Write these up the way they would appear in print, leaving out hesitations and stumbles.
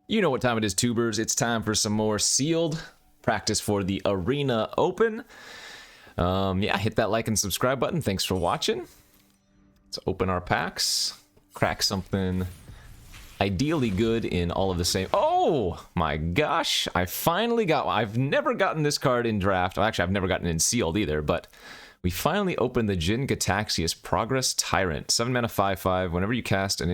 You know what time it is, tubers. It's time for some more sealed practice for the Arena Open. Yeah, hit that like and subscribe button. Thanks for watching. Let's open our packs. Crack something ideally good in all of the same... Oh my gosh, I finally got one. I've never gotten this card in draft. Well, actually, I've never gotten it in sealed either, but we finally opened the Jin Gataxias Progress Tyrant. 7 mana 5/5. Whenever you cast an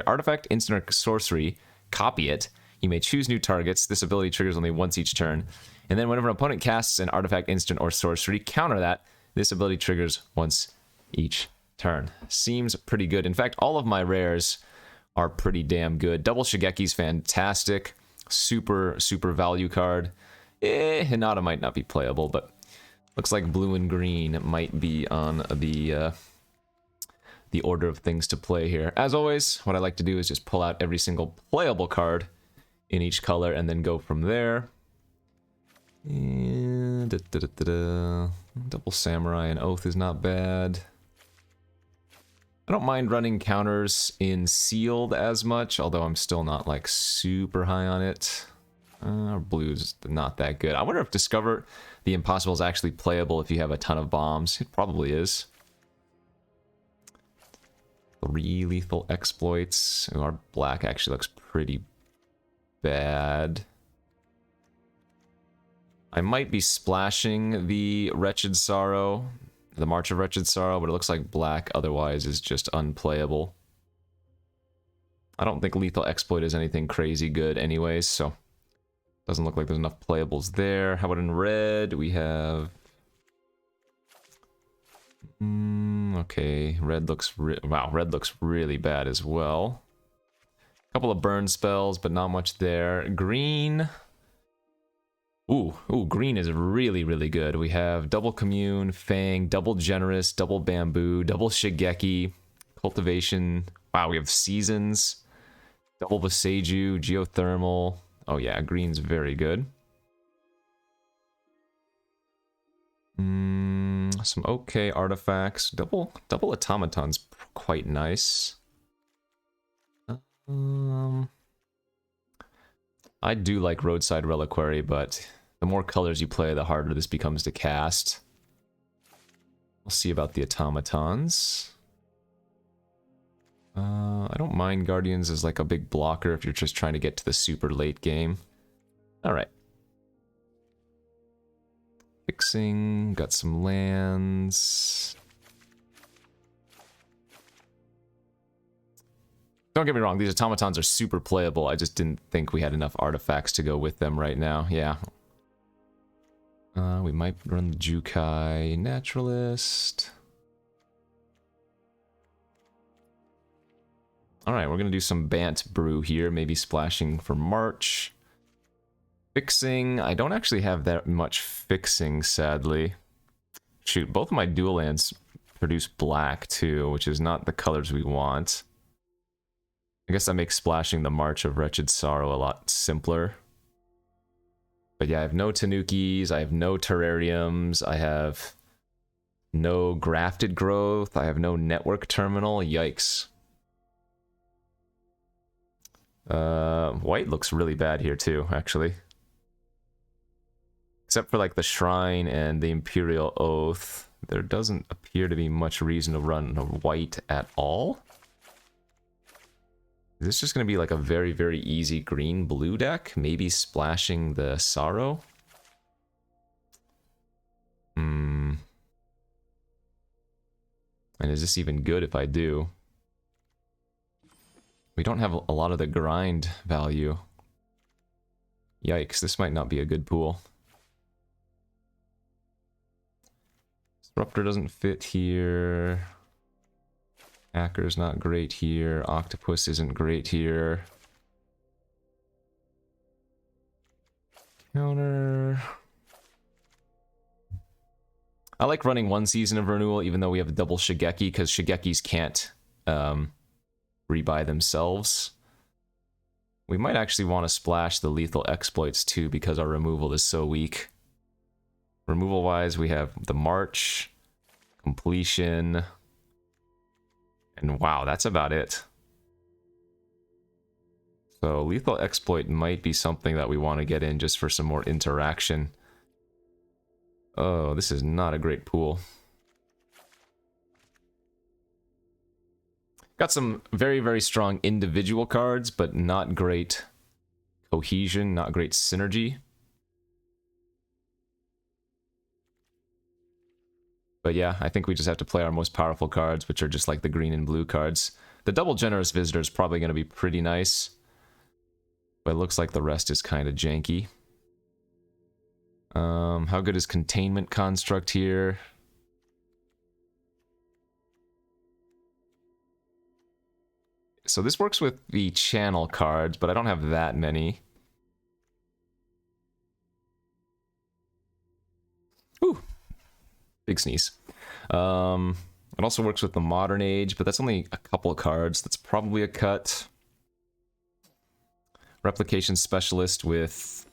artifact, instant, or sorcery, copy it. You may choose new targets. This ability triggers only once each turn. And then whenever an opponent casts an artifact, instant, or sorcery, counter that. This ability triggers once each turn. Seems pretty good. In fact, all of my rares are pretty damn good. Double Shigeki's fantastic. Super, super value card. Hinata might not be playable, but looks like blue and green might be on the order of things to play here. As always, what I like to do is just pull out every single playable card in each color and then go from there. Double Samurai and Oath is not bad. I don't mind running counters in sealed as much, although I'm still not like super high on it. Blue's not that good. I wonder if Discover the Impossible is actually playable if you have a ton of bombs. It probably is. 3 lethal exploits. Ooh, our black actually looks pretty bad. I might be splashing the Wretched Sorrow, the March of Wretched Sorrow, but it looks like black otherwise is just unplayable. I don't think lethal exploit is anything crazy good anyways, so doesn't look like there's enough playables there. How about in red? We have... okay, red looks red looks really bad as well. A couple of burn spells, but not much there. Green. Ooh, green is really, really good. We have double Commune, Fang, double Generous, double Bamboo, double Shigeki, Cultivation. Wow, we have Seasons, double Boseiju, Geothermal. Oh yeah, green's very good. Some okay artifacts. Double Automaton's quite nice. I do like Roadside Reliquary, but the more colors you play, the harder this becomes to cast. We'll see about the automatons. I don't mind Guardians as like a big blocker if you're just trying to get to the super late game. Alright. Fixing, got some lands. Don't get me wrong, these automatons are super playable. I just didn't think we had enough artifacts to go with them right now. Yeah. We might run the Jukai Naturalist. Alright, we're going to do some Bant Brew here. Maybe splashing for March. Fixing. I don't actually have that much fixing, sadly. Shoot, both of my dual lands produce black too, which is not the colors we want. I guess that makes splashing the March of Wretched Sorrow a lot simpler. But yeah, I have no Tanukis, I have no Terrariums, I have no Grafted Growth, I have no Network Terminal, yikes. White looks really bad here too, actually. Except for like the Shrine and the Imperial Oath, there doesn't appear to be much reason to run white at all. Is this just going to be like a very, very easy green-blue deck? Maybe splashing the Sorrow? And is this even good if I do? We don't have a lot of the grind value. Yikes, this might not be a good pool. Disruptor doesn't fit here. Hacker's not great here. Octopus isn't great here. Counter. I like running one season of Renewal, even though we have a double Shigeki, because Shigekis can't rebuy themselves. We might actually want to splash the lethal exploits too, because our removal is so weak. Removal-wise, we have the March, Completion... and wow, that's about it. So Lethal Exploit might be something that we want to get in just for some more interaction. Oh, this is not a great pool. Got some very, very strong individual cards, but not great cohesion, not great synergy. But yeah, I think we just have to play our most powerful cards, which are just like the green and blue cards. The double Generous Visitor is probably going to be pretty nice, but it looks like the rest is kind of janky. How good is Containment Construct here? So this works with the channel cards, but I don't have that many. Ooh, big sneeze. It also works with the Modern Age, but that's only a couple of cards. That's probably a cut. Replication Specialist with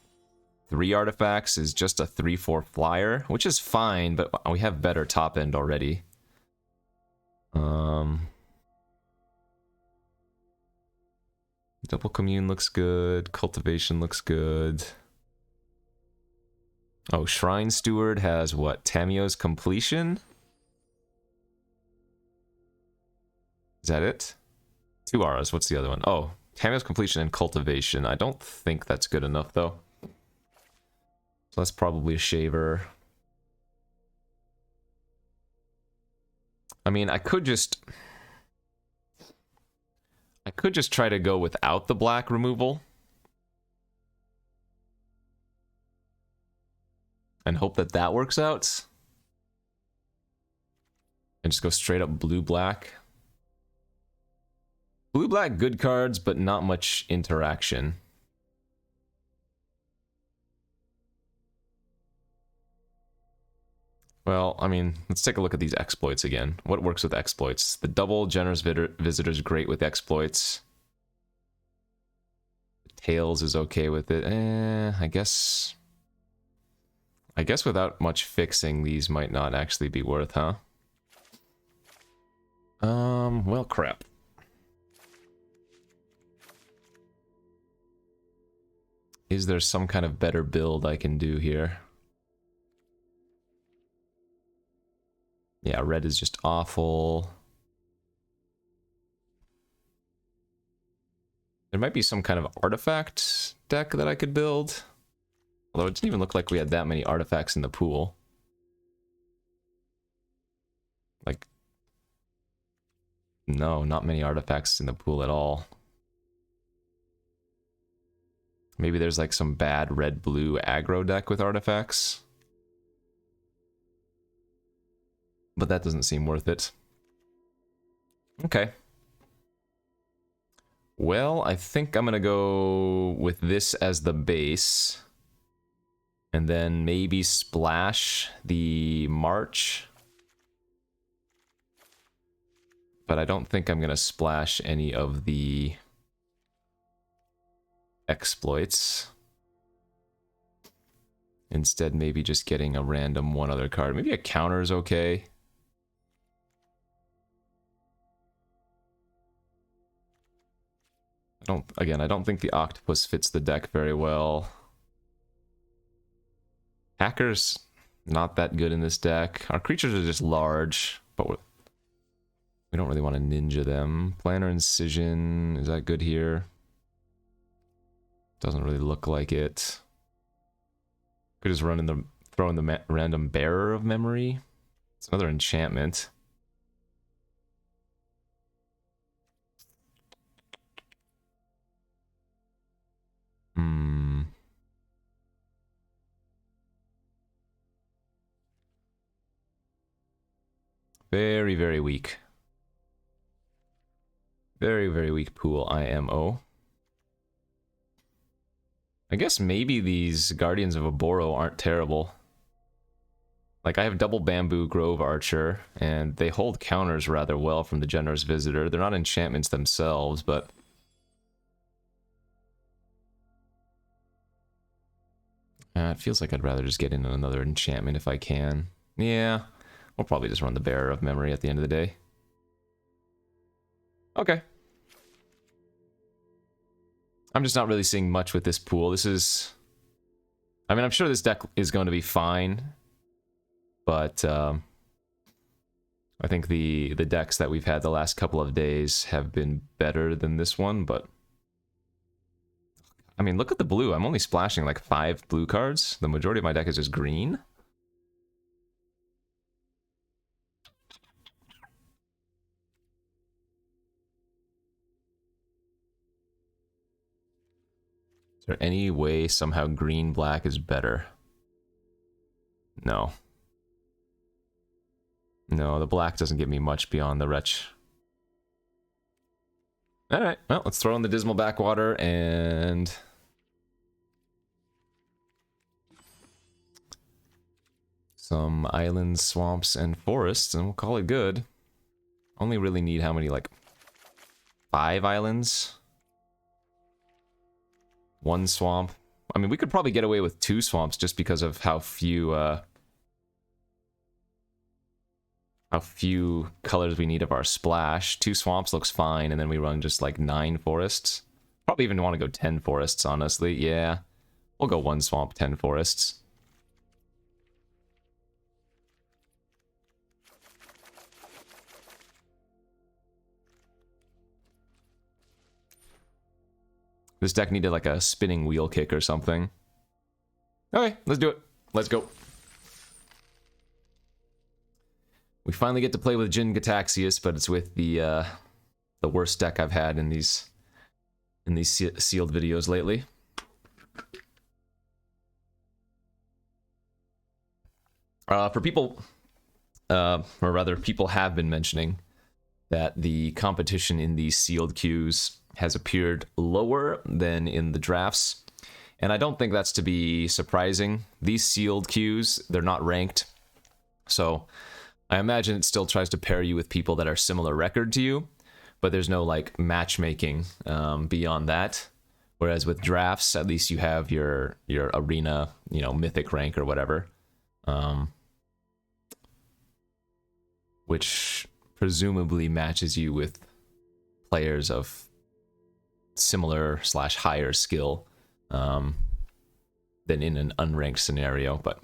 3 artifacts is just a 3/4 flyer, which is fine, but we have better top end already. Double Commune looks good. Cultivation looks good. Oh, Shrine Steward has what? Tamio's Completion? Is that it? 2 auras. What's the other one? Oh, Tamio's Completion and Cultivation. I don't think that's good enough, though. So that's probably a shaver. I mean, I could just try to go without the black removal. And hope that that works out. And just go straight up blue-black. Blue-black, good cards, but not much interaction. Well, I mean, let's take a look at these exploits again. What works with exploits? The double Generous Visitor is great with exploits. Tails is okay with it. I guess without much fixing, these might not actually be worth, huh? Well, crap. Is there some kind of better build I can do here? Yeah, red is just awful. There might be some kind of artifact deck that I could build. Although it didn't even look like we had that many artifacts in the pool. Like, no, not many artifacts in the pool at all. Maybe there's like some bad red-blue aggro deck with artifacts. But that doesn't seem worth it. Okay. Well, I think I'm gonna go with this as the base. And then maybe splash the March. But I don't think I'm gonna splash any of the exploits. Instead, maybe just getting a random one other card. Maybe a counter is okay. I don't think the octopus fits the deck very well. Hackers, not that good in this deck. Our creatures are just large, but we don't really want to ninja them. Planar Incision, is that good here? Doesn't really look like it. Could just throw in the random Bearer of Memory. It's another enchantment. Very, very weak. Very, very weak pool, IMO. I guess maybe these Guardians of Oboro aren't terrible. Like, I have double Bamboo Grove Archer, and they hold counters rather well from the Generous Visitor. They're not enchantments themselves, but... it feels like I'd rather just get in another enchantment if I can. Yeah, we'll probably just run the Bearer of Memory at the end of the day. Okay. I'm just not really seeing much with this pool. This is... I mean, I'm sure this deck is going to be fine, but I think the decks that we've had the last couple of days have been better than this one, but... I mean, look at the blue. I'm only splashing like 5 blue cards. The majority of my deck is just green. Is there any way somehow green-black is better? No. No, the black doesn't give me much beyond the wretch. Alright, well, let's throw in the Dismal Backwater and... some islands, swamps, and forests, and we'll call it good. Only really need how many, like... 5 islands? 1 swamp. I mean, we could probably get away with 2 swamps just because of how few colors we need of our splash. 2 swamps looks fine, and then we run just like 9 forests. Probably even want to go 10 forests, honestly. Yeah, we'll go 1 swamp, 10 forests. This deck needed like a spinning wheel kick or something. Okay, let's do it. Let's go. We finally get to play with Jin Gataxius, but it's with the worst deck I've had in these sealed videos lately. For people, or rather, people have been mentioning that the competition in these sealed queues has appeared lower than in the drafts, and I don't think that's to be surprising. These sealed queues, they're not ranked, so I imagine it still tries to pair you with people that are similar record to you, but there's no like matchmaking beyond that. Whereas with drafts, at least you have your arena, you know, mythic rank or whatever, which presumably matches you with players of similar / higher skill than in an unranked scenario. But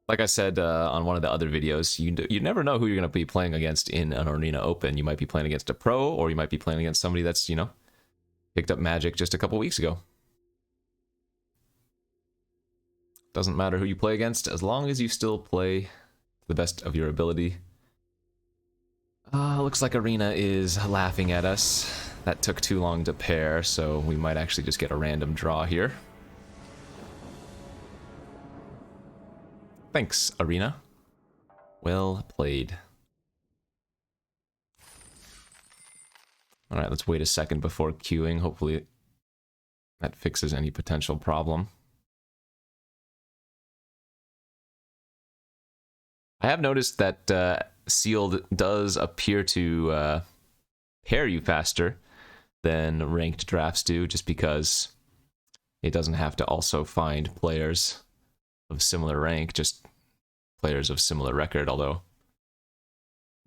like I said on one of the other videos, you never know who you're going to be playing against in an arena open. You might be playing against a pro, or you might be playing against somebody that's, you know, picked up Magic just a couple weeks ago. Doesn't matter who you play against, as long as you still play to the best of your ability. Looks like Arena is laughing at us. That took too long to pair, so we might actually just get a random draw here. Thanks, Arena. Well played. Alright, let's wait a second before queuing. Hopefully that fixes any potential problem. I have noticed that sealed does appear to pair you faster than ranked drafts do, just because it doesn't have to also find players of similar rank, just players of similar record, although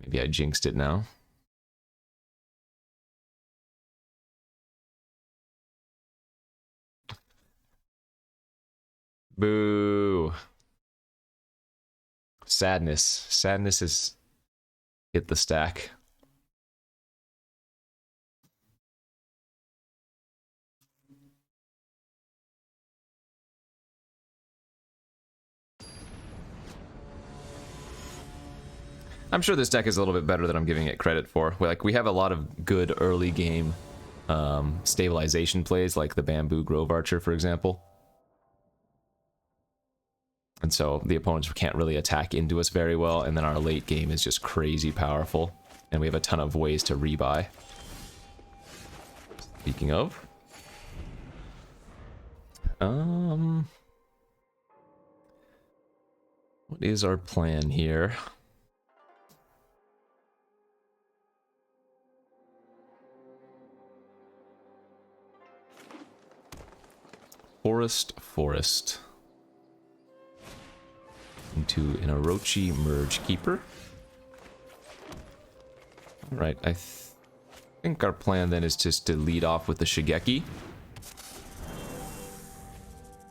maybe I jinxed it now. Boo. Sadness. Sadness has hit the stack. I'm sure this deck is a little bit better than I'm giving it credit for. Like, we have a lot of good early game stabilization plays, like the Bamboo Grove Archer, for example. And so the opponents can't really attack into us very well, and then our late game is just crazy powerful, and we have a ton of ways to rebuy. Speaking of... what is our plan here? Forest. Into an Orochi Merge Keeper. Alright, think our plan then is just to lead off with the Shigeki.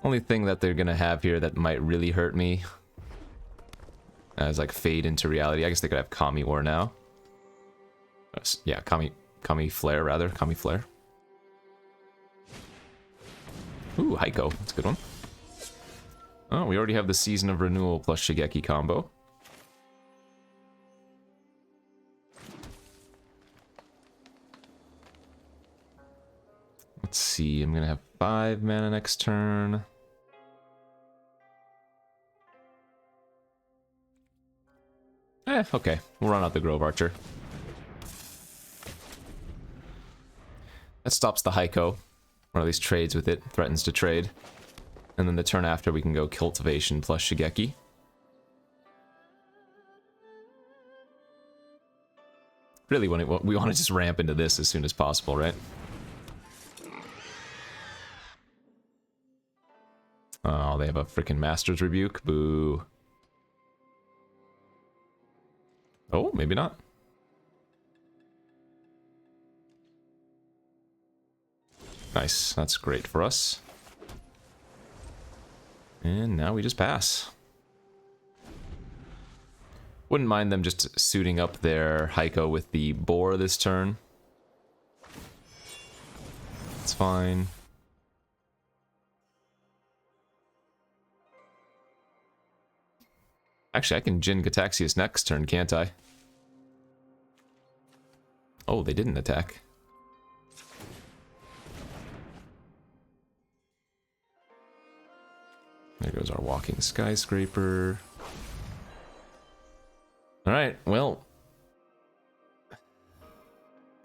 Only thing that they're gonna have here that might really hurt me is like fade into reality. I guess they could have Kami War now. Yeah, Kami Flare rather. Kami Flare. Ooh, Heiko. That's a good one. Oh, we already have the Season of Renewal plus Shigeki combo. Let's see, I'm gonna have 5 mana next turn. Okay, we'll run out the Grove Archer. That stops the Heiko, or at least trades with it, threatens to trade. And then the turn after we can go Cultivation plus Shigeki. Really, we want to just ramp into this as soon as possible, right? Oh, they have a freaking Master's Rebuke. Boo. Oh, maybe not. Nice. That's great for us. And now we just pass. Wouldn't mind them just suiting up their Heiko with the Boar this turn. It's fine. Actually, I can Jin Gataxias next turn, can't I? Oh, they didn't attack. There goes our Walking Skyscraper. Alright, well...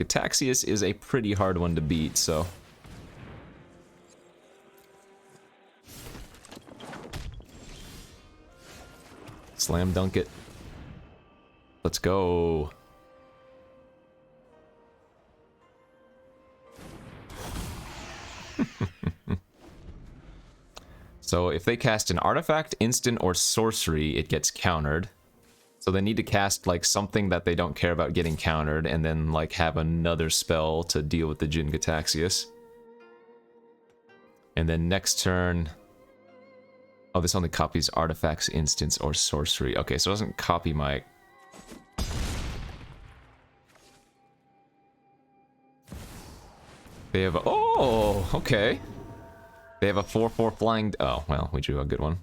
Gataxias is a pretty hard one to beat, so... Slam dunk it. Let's go. So if they cast an artifact, instant, or sorcery, it gets countered. So they need to cast like something that they don't care about getting countered, and then like have another spell to deal with the Jin Gataxias. And then next turn... Oh, this only copies artifacts, instants, or sorcery. Okay, so it doesn't copy my... They have a... Oh, okay. They have a 4/4 flying... Oh, well, we drew a good one.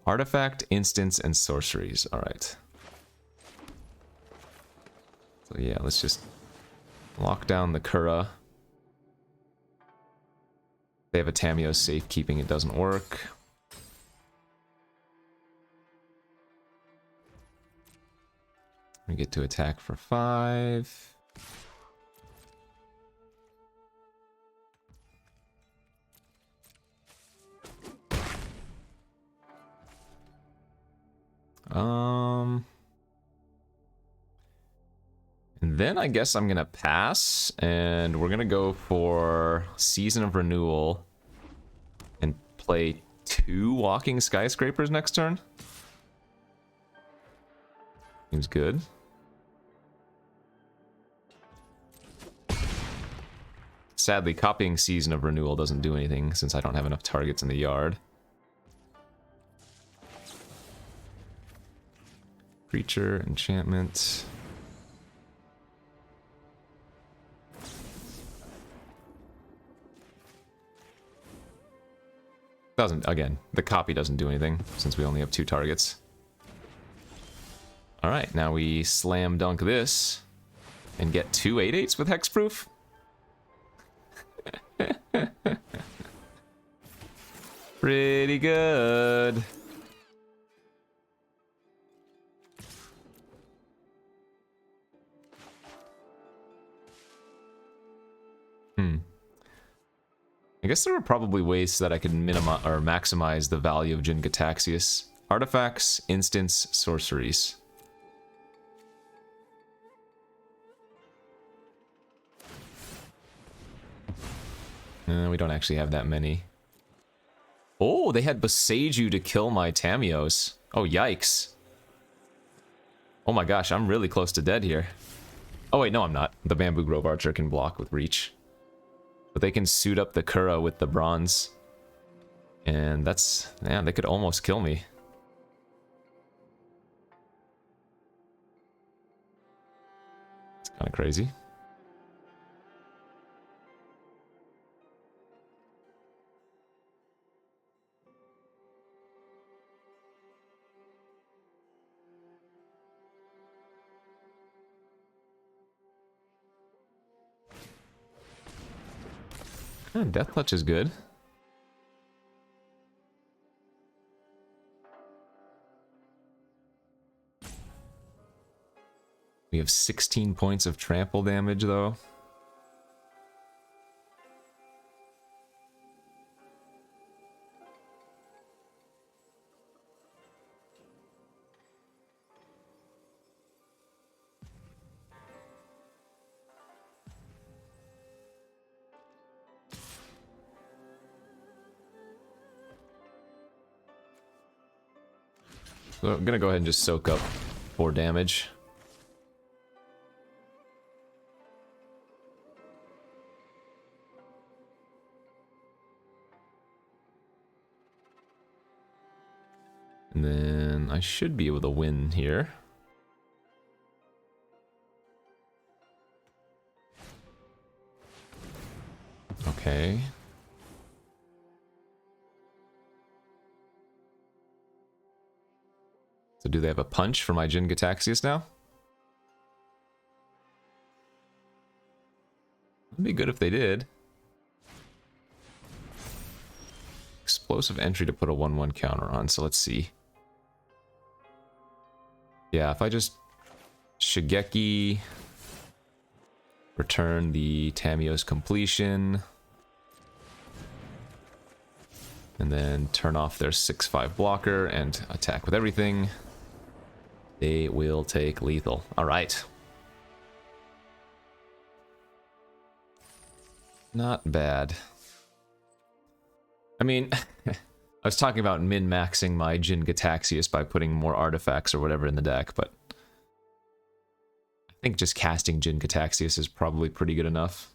Artifact, instants, and sorceries. Alright. So yeah, let's just lock down the Kura. They have a Tameo safekeeping, it doesn't work. We get to attack for 5. And then I guess I'm gonna pass, and we're gonna go for Season of Renewal and play 2 Walking Skyscrapers next turn. Seems good. Sadly, copying Season of Renewal doesn't do anything since I don't have enough targets in the yard. Creature, enchantment. Doesn't, again, the copy doesn't do anything since we only have 2 targets. Alright, now we slam dunk this and get 2 8/8s with hexproof. Pretty good. I guess there are probably ways that I could minimize or maximize the value of Jin Gataxias. Artifacts, instants, sorceries. We don't actually have that many. Oh, they had Boseiju to kill my Tamios. Oh, yikes. Oh my gosh, I'm really close to dead here. Oh wait, no I'm not. The Bamboo Grove Archer can block with reach. But they can suit up the Kura with the bronze. And that's... yeah, they could almost kill me. It's kind of crazy. Death Touch is good. We have 16 points of trample damage, though. So I'm gonna go ahead and just soak up 4 damage. And then I should be able to win here. Okay. So do they have a punch for my Jin Gataxias now? It'd be good if they did. Explosive entry to put a 1/1 counter on, so let's see. Yeah, if I just Shigeki, return the Tamiyo's completion, and then turn off their 6/5 blocker and attack with everything, they will take lethal. Alright. Not bad. I mean, I was talking about min-maxing my Jin Gataxias by putting more artifacts or whatever in the deck, but I think just casting Jin Gataxias is probably pretty good enough.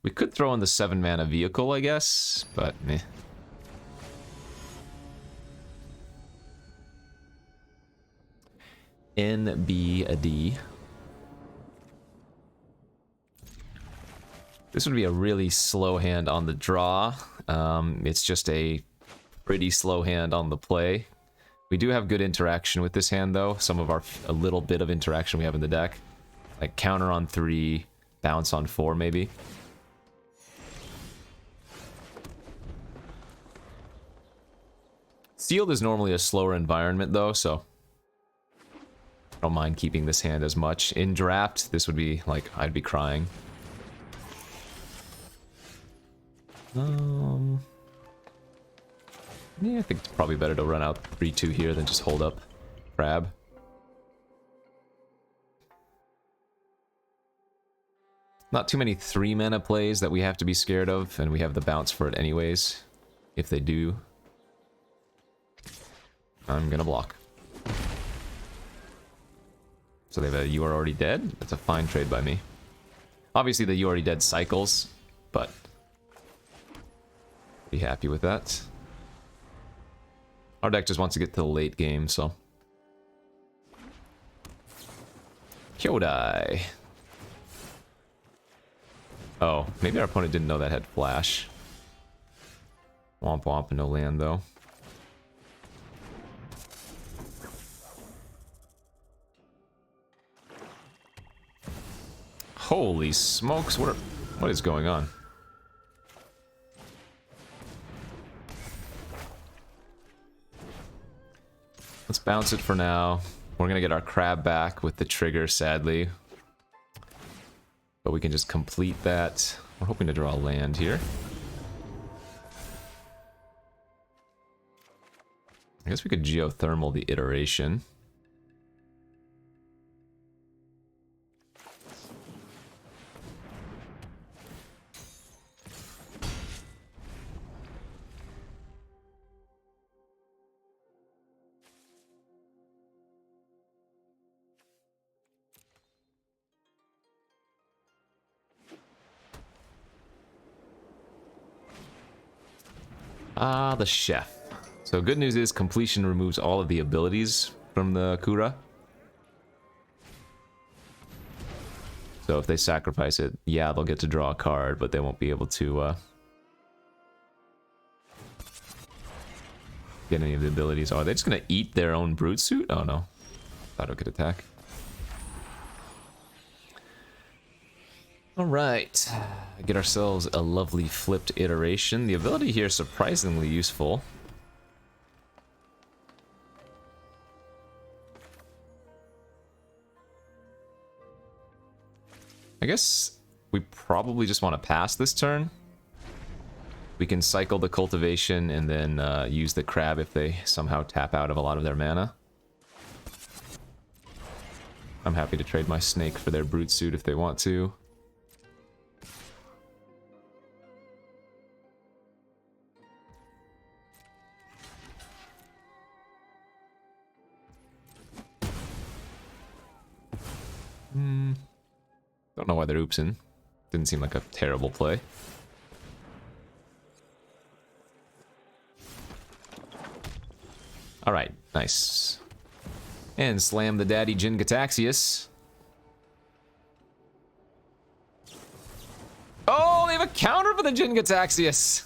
We could throw in the 7-mana vehicle, I guess, but meh. NBD. This would be a really slow hand on the draw. It's just a pretty slow hand on the play. We do have good interaction with this hand, though. A little bit of interaction we have in the deck. Like counter on 3, bounce on 4, maybe. Sealed is normally a slower environment, though, so I don't mind keeping this hand as much. In draft, this would be like, I'd be crying. Yeah, I think it's probably better to run out 3-2 here than just hold up Crab. Not too many 3-mana plays that we have to be scared of, and we have the bounce for it anyways. If they do, I'm gonna block. So they have a You Are Already Dead? That's a fine trade by me. Obviously the You Are Already Dead cycles, but be happy with that. Our deck just wants to get to the late game, so. Kyodai. Oh, maybe our opponent didn't know that had flash. Womp womp, no land though. Holy smokes, what is going on? Let's bounce it for now. We're gonna get our crab back with the trigger, sadly. But we can just complete that. We're hoping to draw a land here. I guess we could geothermal the iteration. Ah, the chef. So good news is completion removes all of the abilities from the Kura. So if they sacrifice it, yeah, they'll get to draw a card, but they won't be able to get any of the abilities. Oh, are they just gonna eat their own brute suit? Oh no. Thought it could attack. Alright. Get ourselves a lovely flipped iteration. The ability here is surprisingly useful. I guess we probably just want to pass this turn. We can cycle the cultivation and then use the crab if they somehow tap out of a lot of their mana. I'm happy to trade my snake for their brute suit if they want to. Don't know why they're oopsing. Didn't seem like a terrible play. Alright, nice. And slam the daddy Jin Gataxius. Oh, they have a counter for the Jin Gataxius!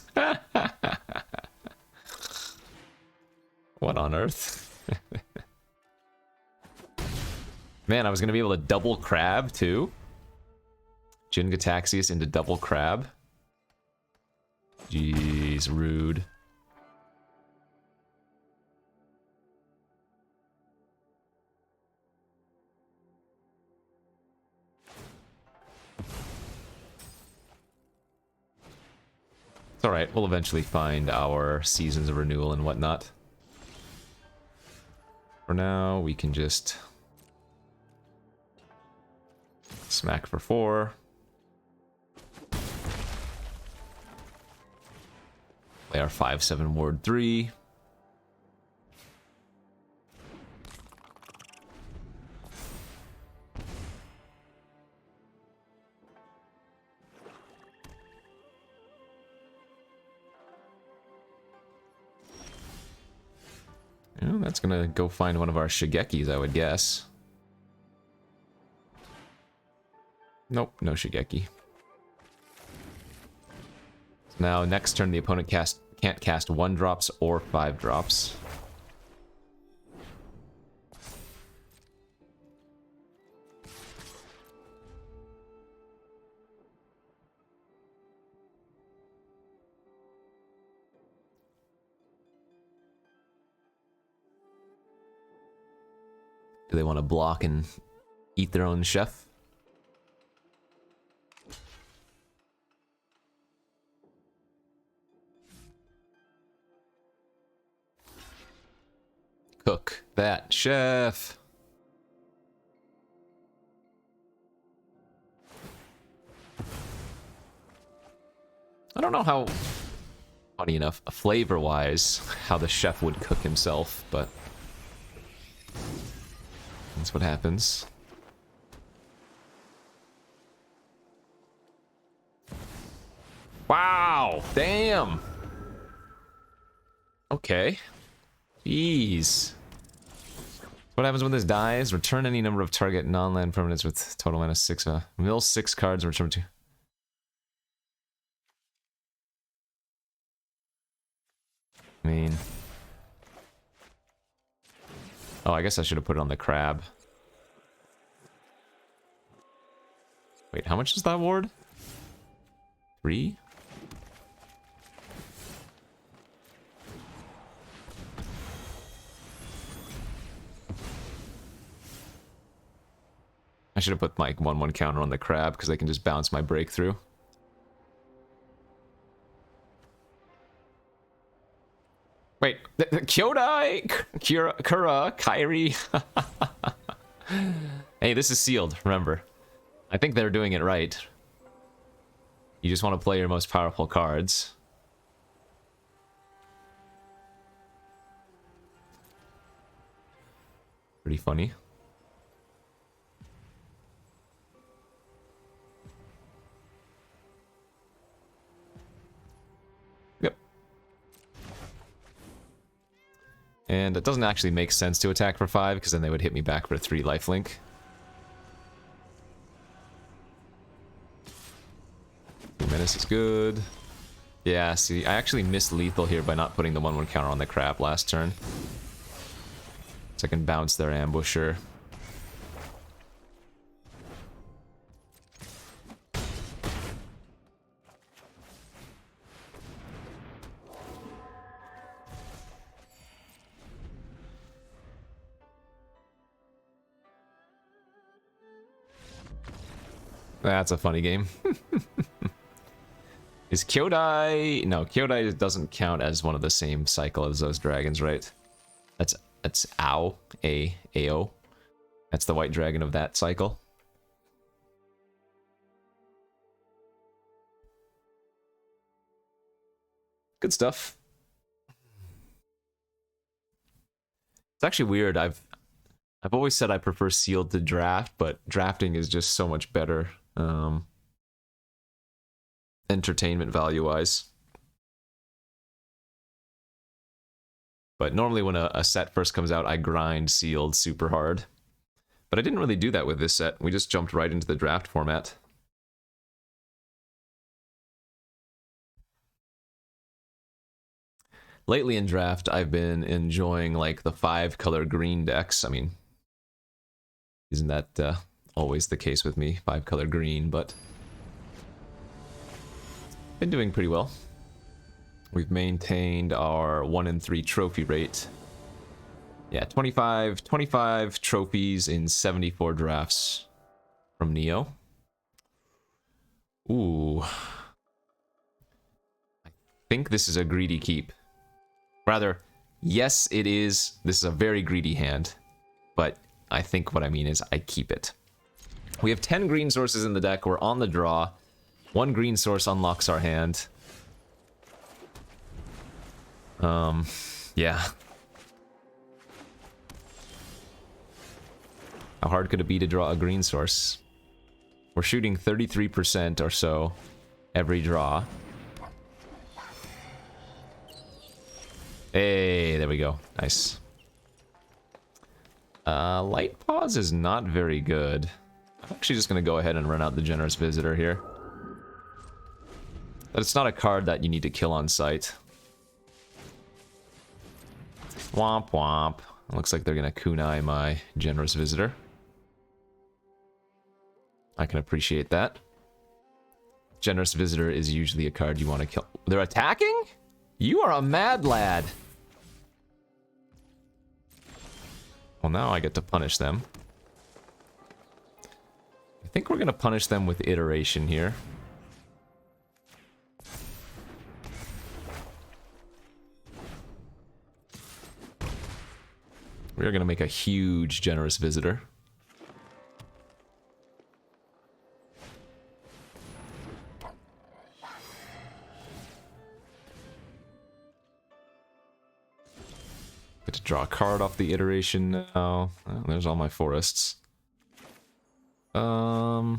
What on earth? Man, I was gonna be able to double crab too. Jin Gataxius into double crab. Jeez, rude. It's alright, we'll eventually find our seasons of renewal and whatnot. For now, we can just smack for 4. Play our 5/7 ward 3. Yeah, that's gonna go find one of our Shigekis, I would guess. Nope, no Shigeki. Now, next turn, the opponent can't cast 1-drops or 5-drops. Do they want to block and eat their own chef? Cook that chef. I don't know how, funny enough, flavor-wise, how the chef would cook himself, but that's what happens. Wow! Damn! Okay. Jeez. What happens when this dies? Return any number of target non-land permanents with total mana 6. Mill 6 cards and return 2. I mean... Oh, I guess I should have put it on the crab. Wait, how much is that ward? 3? I should have put my 1/1 counter on the crab because they can just bounce my breakthrough. Wait, Kyodai, Kura, Kairi. Hey, this is sealed, remember. I think they're doing it right. You just want to play your most powerful cards. Pretty funny. Yep. And it doesn't actually make sense to attack for 5, because then they would hit me back for 3 lifelink. Menace is good. Yeah, see, I actually missed lethal here by not putting the 1/1 counter on the crab last turn. So I can bounce their ambusher. That's a funny game. Is Kyodai... No, Kyodai doesn't count as one of the same cycle as those dragons, right? That's Ao. A-A-O. That's the white dragon of that cycle. Good stuff. It's actually weird. I've always said I prefer sealed to draft, but drafting is just so much better. Entertainment value-wise. But normally when a set first comes out, I grind sealed super hard. But I didn't really do that with this set. We just jumped right into the draft format. Lately in draft, I've been enjoying like the 5-color green decks. I mean, isn't that always the case with me? 5-color green, but been doing pretty well. We've maintained our 1 in 3 trophy rate. Yeah, 25 trophies in 74 drafts from Neo. Ooh. I think this is a greedy keep. Rather, yes, it is. This is a very greedy hand. But I think what I mean is I keep it. We have 10 green sources in the deck. We're on the draw. 1 green source unlocks our hand. Yeah. How hard could it be to draw a green source? We're shooting 33% or so every draw. Hey, there we go. Nice. Light Pause is not very good. I'm actually just going to go ahead and run out the Generous Visitor here. But it's not a card that you need to kill on sight. Womp womp. Looks like they're going to kunai my Generous Visitor. I can appreciate that. Generous Visitor is usually a card you want to kill. They're attacking? You are a mad lad. Well, now I get to punish them. I think we're going to punish them with Iteration here. We're going to make a huge Generous Visitor. Get to draw a card off the Iteration now. Oh, there's all my forests. I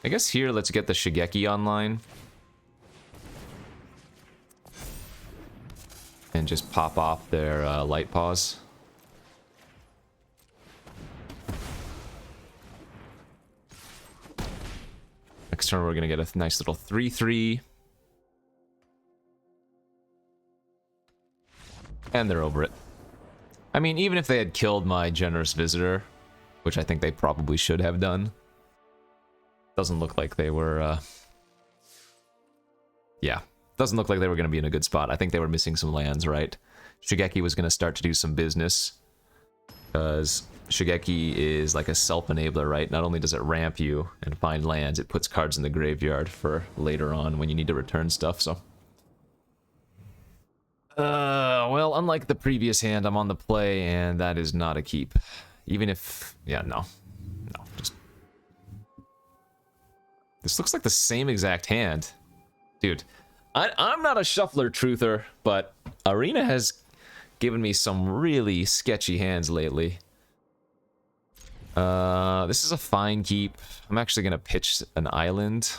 guess here, let's get the Shigeki online. And just pop off their Light Pause. Next turn we're going to get a nice little 3/3. And they're over it. I mean, even if they had killed my Generous Visitor, which I think they probably should have done, doesn't look like they were, yeah. Doesn't look like they were going to be in a good spot. I think they were missing some lands, right? Shigeki was going to start to do some business. Because Shigeki is like a self-enabler, right? Not only does it ramp you and find lands, it puts cards in the graveyard for later on when you need to return stuff, so... well, unlike the previous hand, I'm on the play, and that is not a keep. Even if... yeah, no. No, just... This looks like the same exact hand. Dude... I'm not a shuffler truther, but Arena has given me some really sketchy hands lately. This is a fine keep. I'm actually going to pitch an island.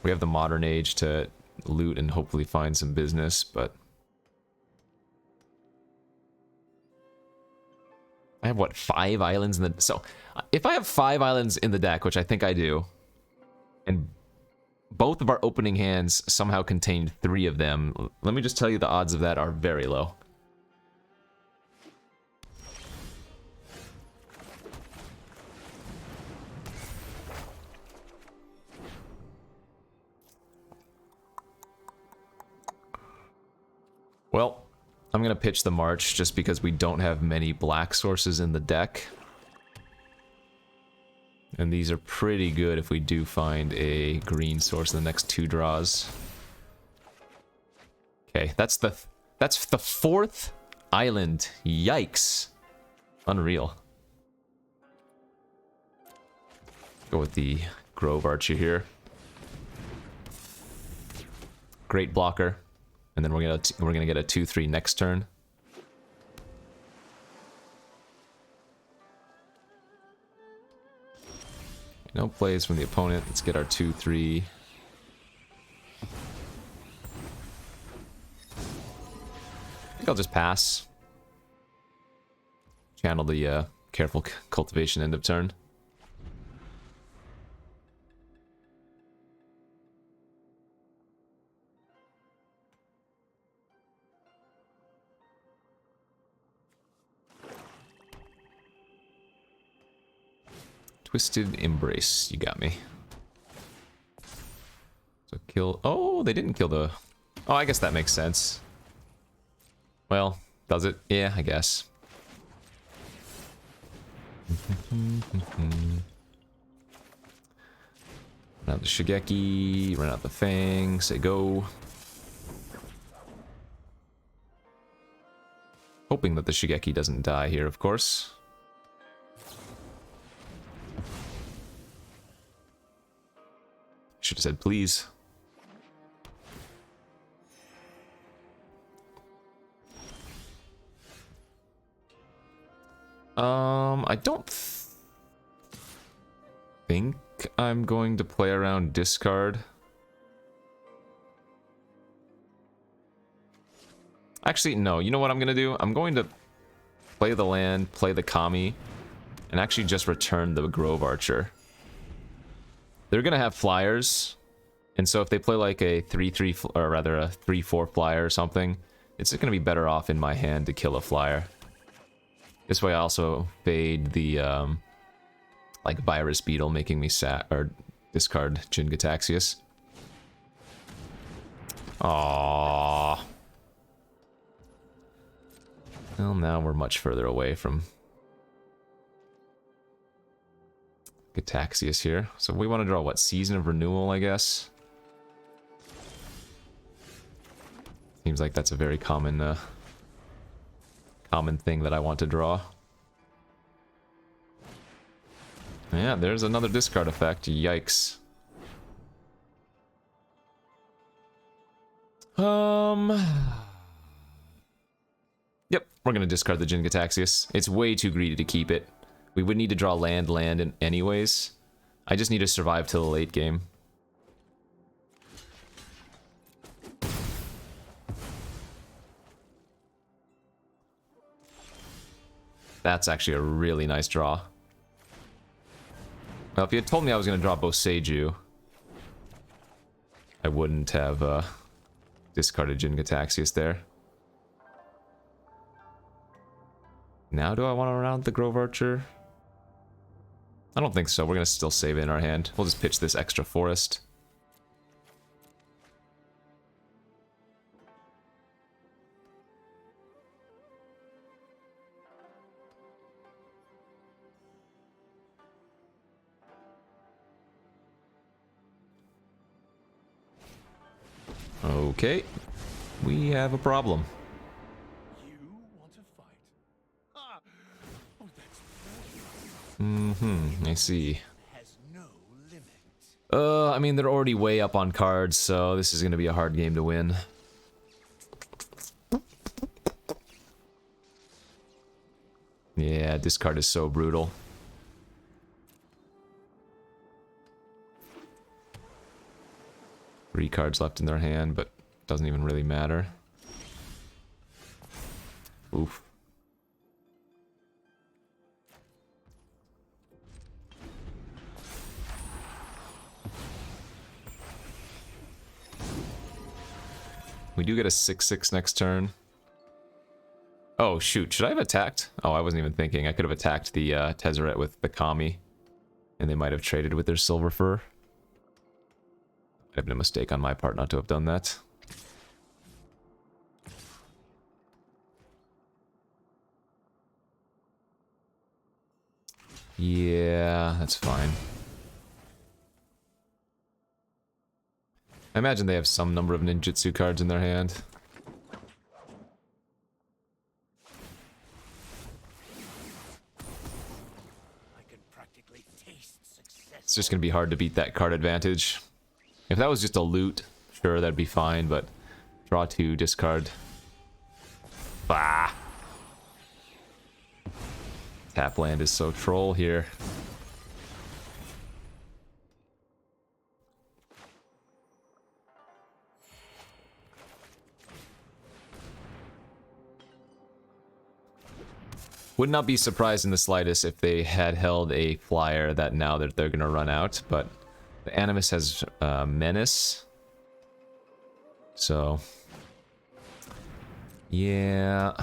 We have the Modern Age to loot and hopefully find some business, but I have, what, 5 islands in the... So, if I have 5 islands in the deck, which I think I do, and both of our opening hands somehow contained 3 of them, let me just tell you the odds of that are very low. Well, I'm going to pitch the March just because we don't have many black sources in the deck. And these are pretty good if we do find a green source in the next 2 draws. Okay, that's the 4th island. Yikes. Unreal. Go with the Grove Archer here. Great blocker. And then we're gonna get a 2/3 next turn. No plays from the opponent. Let's get our 2/3. I think I'll just pass. Channel the Careful Cultivation end of turn. Twisted Embrace, you got me. So kill... Oh, they didn't kill the... Oh, I guess that makes sense. Well, does it? Yeah, I guess. Run out the Shigeki, run out the Fang, say go. Hoping that the Shigeki doesn't die here, of course. Should have said please. I don't think I'm going to play around discard. Actually, no. You know what I'm going to do? I'm going to play the land, play the Kami, and actually just return the Grove Archer. They're going to have flyers, and so if they play like a 3/3, or rather a 3/4 flyer or something, it's going to be better off in my hand to kill a flyer. This way I also fade the, like, Virus Beetle, making me discard Jin-Gitaxias. Aww. Well, now we're much further away from Gitaxias here. So we want to draw, what, Season of Renewal, I guess? Seems like that's a very common, common thing that I want to draw. Yeah, there's another discard effect. Yikes. Yep, we're gonna discard the Jin-Gitaxias. It's way too greedy to keep it. We would need to draw land anyways. I just need to survive till the late game. That's actually a really nice draw. Well, if you had told me I was going to draw Boseiju, I wouldn't have discarded Jin-Gitaxias there. Now do I want to round the Grove Archer? I don't think so. We're going to still save it in our hand. We'll just pitch this extra forest. Okay, we have a problem. You want to fight? Ah. Oh, that's I see. has no limit. I mean, they're already way up on cards, so this is going to be a hard game to win. Yeah, discard is so brutal. Three cards left in their hand, but doesn't even really matter. Oof. We do get a 6/6 next turn. Oh, shoot. Should I have attacked? Oh, I wasn't even thinking. I could have attacked the Tezzeret with the Kami. And they might have traded with their Silver Fur. Might have been a mistake on my part not to have done that. Yeah, that's fine. I imagine they have some number of ninjutsu cards in their hand. It's just going to be hard to beat that card advantage. If that was just a loot, sure, that'd be fine, but draw 2, discard. Bah! Tap land is so troll here. Would not be surprised in the slightest if they had held a flyer that now that they're going to run out, but the Animus has Menace. So, yeah.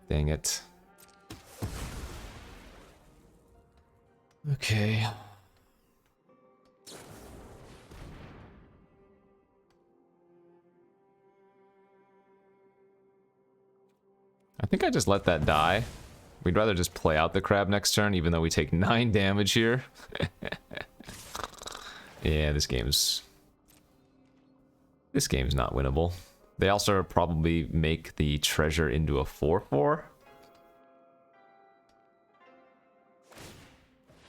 Dang it. Okay. I think I just let that die. We'd rather just play out the crab next turn, even though we take 9 damage here. Yeah, this game's not winnable. They also probably make the treasure into a 4/4.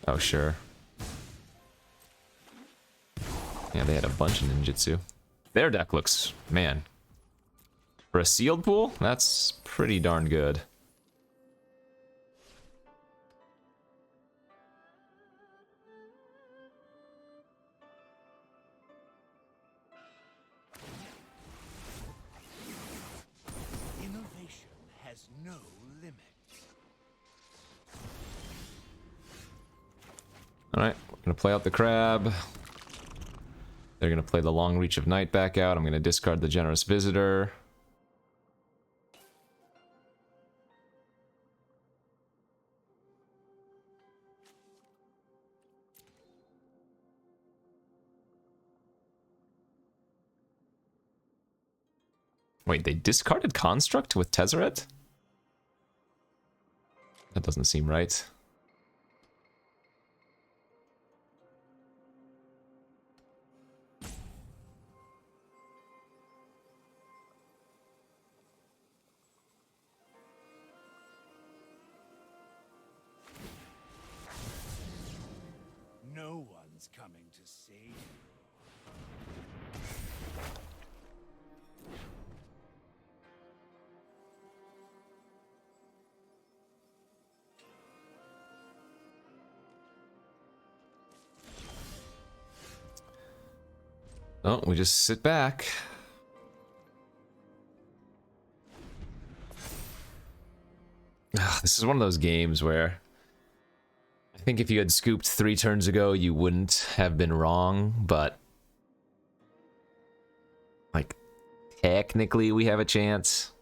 Oh, sure. Yeah, they had a bunch of ninjutsu. Their deck looks, man. For a sealed pool, that's pretty darn good. Innovation has no limit. Alright, we're gonna play out the crab. They're gonna play the Long Reach of Night back out. I'm gonna discard the Generous Visitor. Wait, they discarded Construct with Tezzeret? That doesn't seem right. No one's coming to save you. Oh, we just sit back. This is one of those games where I think if you had scooped 3 turns ago, you wouldn't have been wrong, but like technically we have a chance.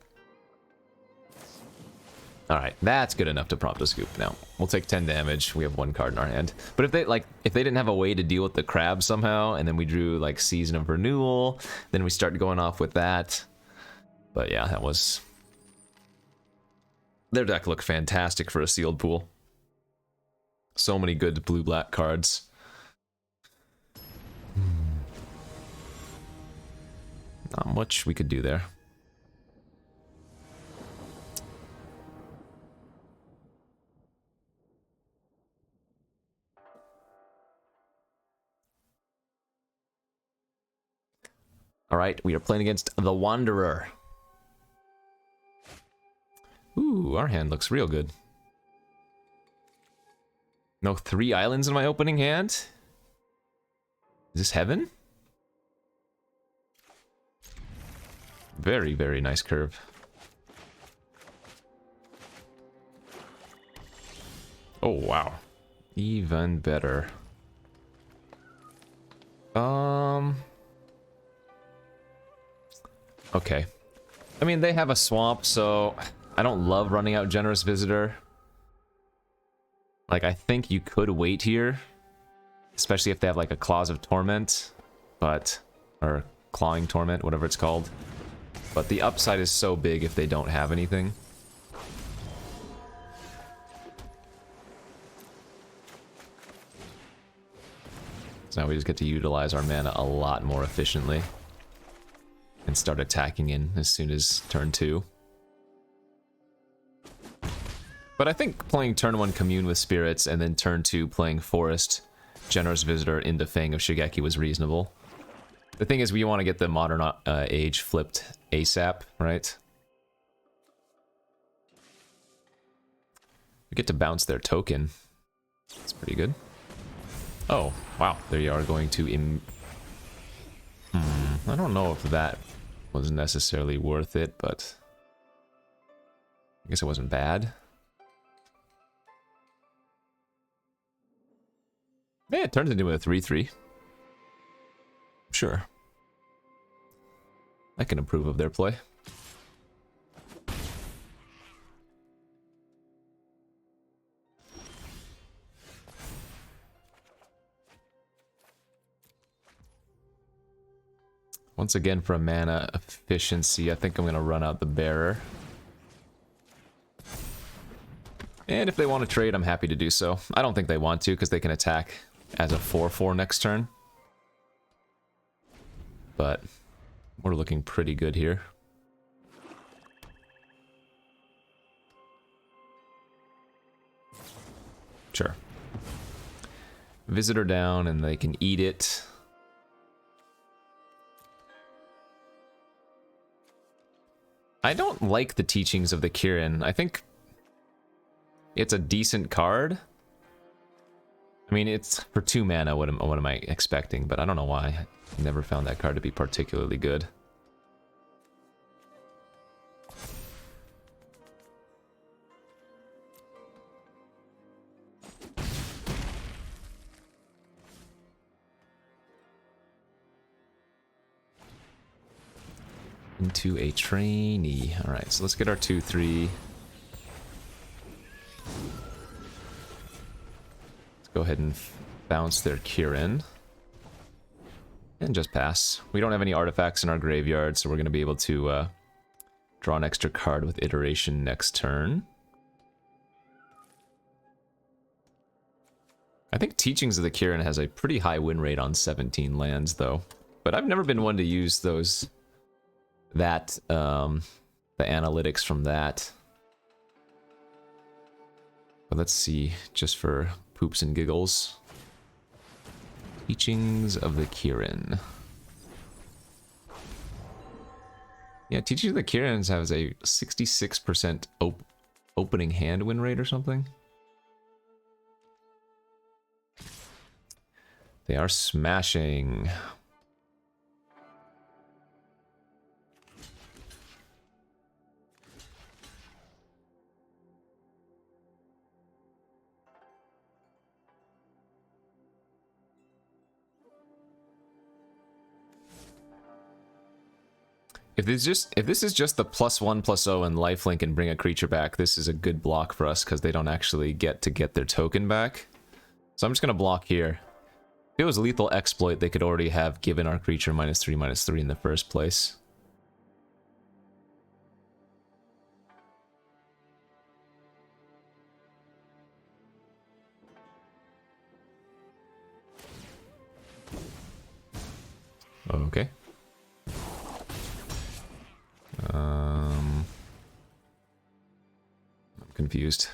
Alright, that's good enough to prompt a scoop now. We'll take 10 damage. We have 1 card in our hand. But if they didn't have a way to deal with the crab somehow, and then we drew like Season of Renewal, then we start going off with that. But yeah, that was... Their deck looked fantastic for a sealed pool. So many good blue-black cards. Not much we could do there. Alright, we are playing against the Wanderer. Ooh, our hand looks real good. No 3 islands in my opening hand? Is this heaven? Very, very nice curve. Oh, wow. Even better. Okay. I mean, they have a swamp, so I don't love running out Generous Visitor. Like, I think you could wait here, especially if they have like a Claws of Torment, but, or Clawing Torment, whatever it's called. But the upside is so big if they don't have anything. So now we just get to utilize our mana a lot more efficiently. And start attacking in as soon as turn 2. But I think playing turn 1 Commune with Spirits and then turn 2 playing Forest, Generous Visitor into Fang of Shigeki was reasonable. The thing is, we want to get the Modern Age flipped ASAP, right? We get to bounce their token. That's pretty good. Oh, wow. There you are going to... I don't know if that was necessarily worth it, but... I guess it wasn't bad. Yeah, it turns into a 3-3. Sure. I can approve of their play. Once again, for a mana efficiency, I think I'm going to run out the Bearer. And if they want to trade, I'm happy to do so. I don't think they want to, because they can attack as a 4-4 next turn. But we're looking pretty good here. Sure. Visitor down, and they can eat it. I don't like the teachings of the Kirin. I think it's a decent card. I mean, it's for 2 mana, what am I expecting? But I don't know why. I never found that card to be particularly good. Into a trainee. Alright, so let's get our 2-3. Let's go ahead and bounce their Kirin. And just pass. We don't have any artifacts in our graveyard, so we're going to be able to draw an extra card with Iteration next turn. I think Teachings of the Kirin has a pretty high win rate on 17 lands, though. But I've never been one to use those... the analytics from that. But let's see, just for poops and giggles. Teachings of the Kirin. Yeah, Teachings of the Kirin has a 66% opening hand win rate or something. They are smashing. If this is just the +1/+0 and lifelink and bring a creature back, this is a good block for us because they don't actually get their token back. So I'm just gonna block here. If it was lethal exploit, they could already have given our creature -3/3 in the first place. Okay. I'm confused.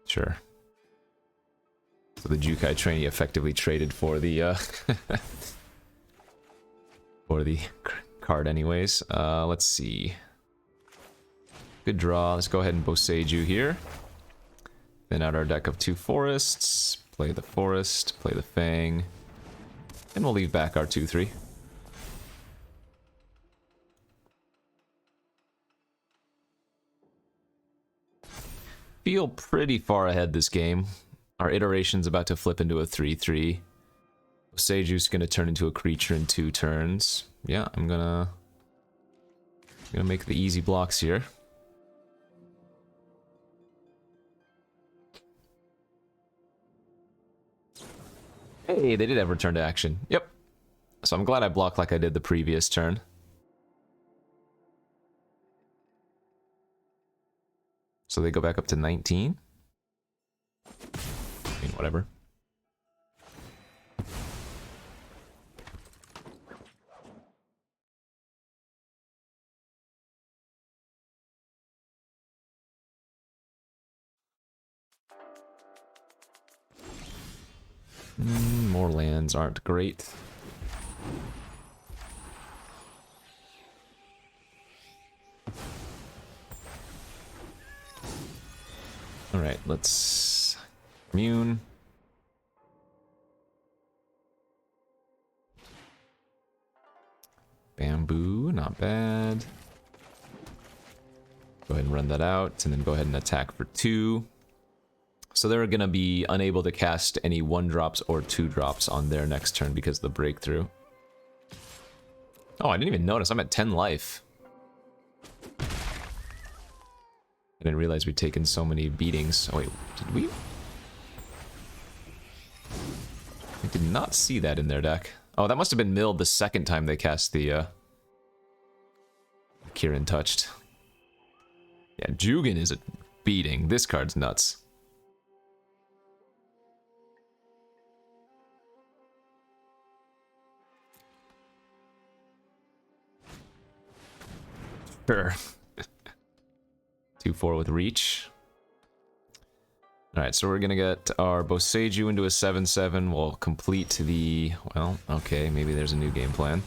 Sure. So the Jukai trainee effectively traded for the for the card anyways. Let's see. Good draw. Let's go ahead and Boseiju here. Then out our deck of 2 forests. Play the forest, play the Fang. And we'll leave back our 2-3. feel pretty far ahead this game. Our iteration's about to flip into a 3-3. Seiju's gonna turn into a creature in 2 turns. Yeah, I'm gonna make the easy blocks here. Hey, they did have return to action. Yep. So I'm glad I blocked like I did the previous turn. So they go back up to 19. I mean, whatever. More lands aren't great. Alright, let's commune. Bamboo, not bad. Go ahead and run that out, and then go ahead and attack for 2. So they're going to be unable to cast any 1-drops or 2-drops on their next turn because of the breakthrough. Oh, I didn't even notice. I'm at 10 life. I didn't realize we'd taken so many beatings. Oh wait, did we? I did not see that in their deck. Oh, that must have been milled the second time they cast the Kieran Touched. Yeah, Jugan is a beating. This card's nuts. Sure. 2-4 with reach. Alright, so we're gonna get our Boseiju into a 7-7. We'll complete the... Well, okay, maybe there's a new game plan.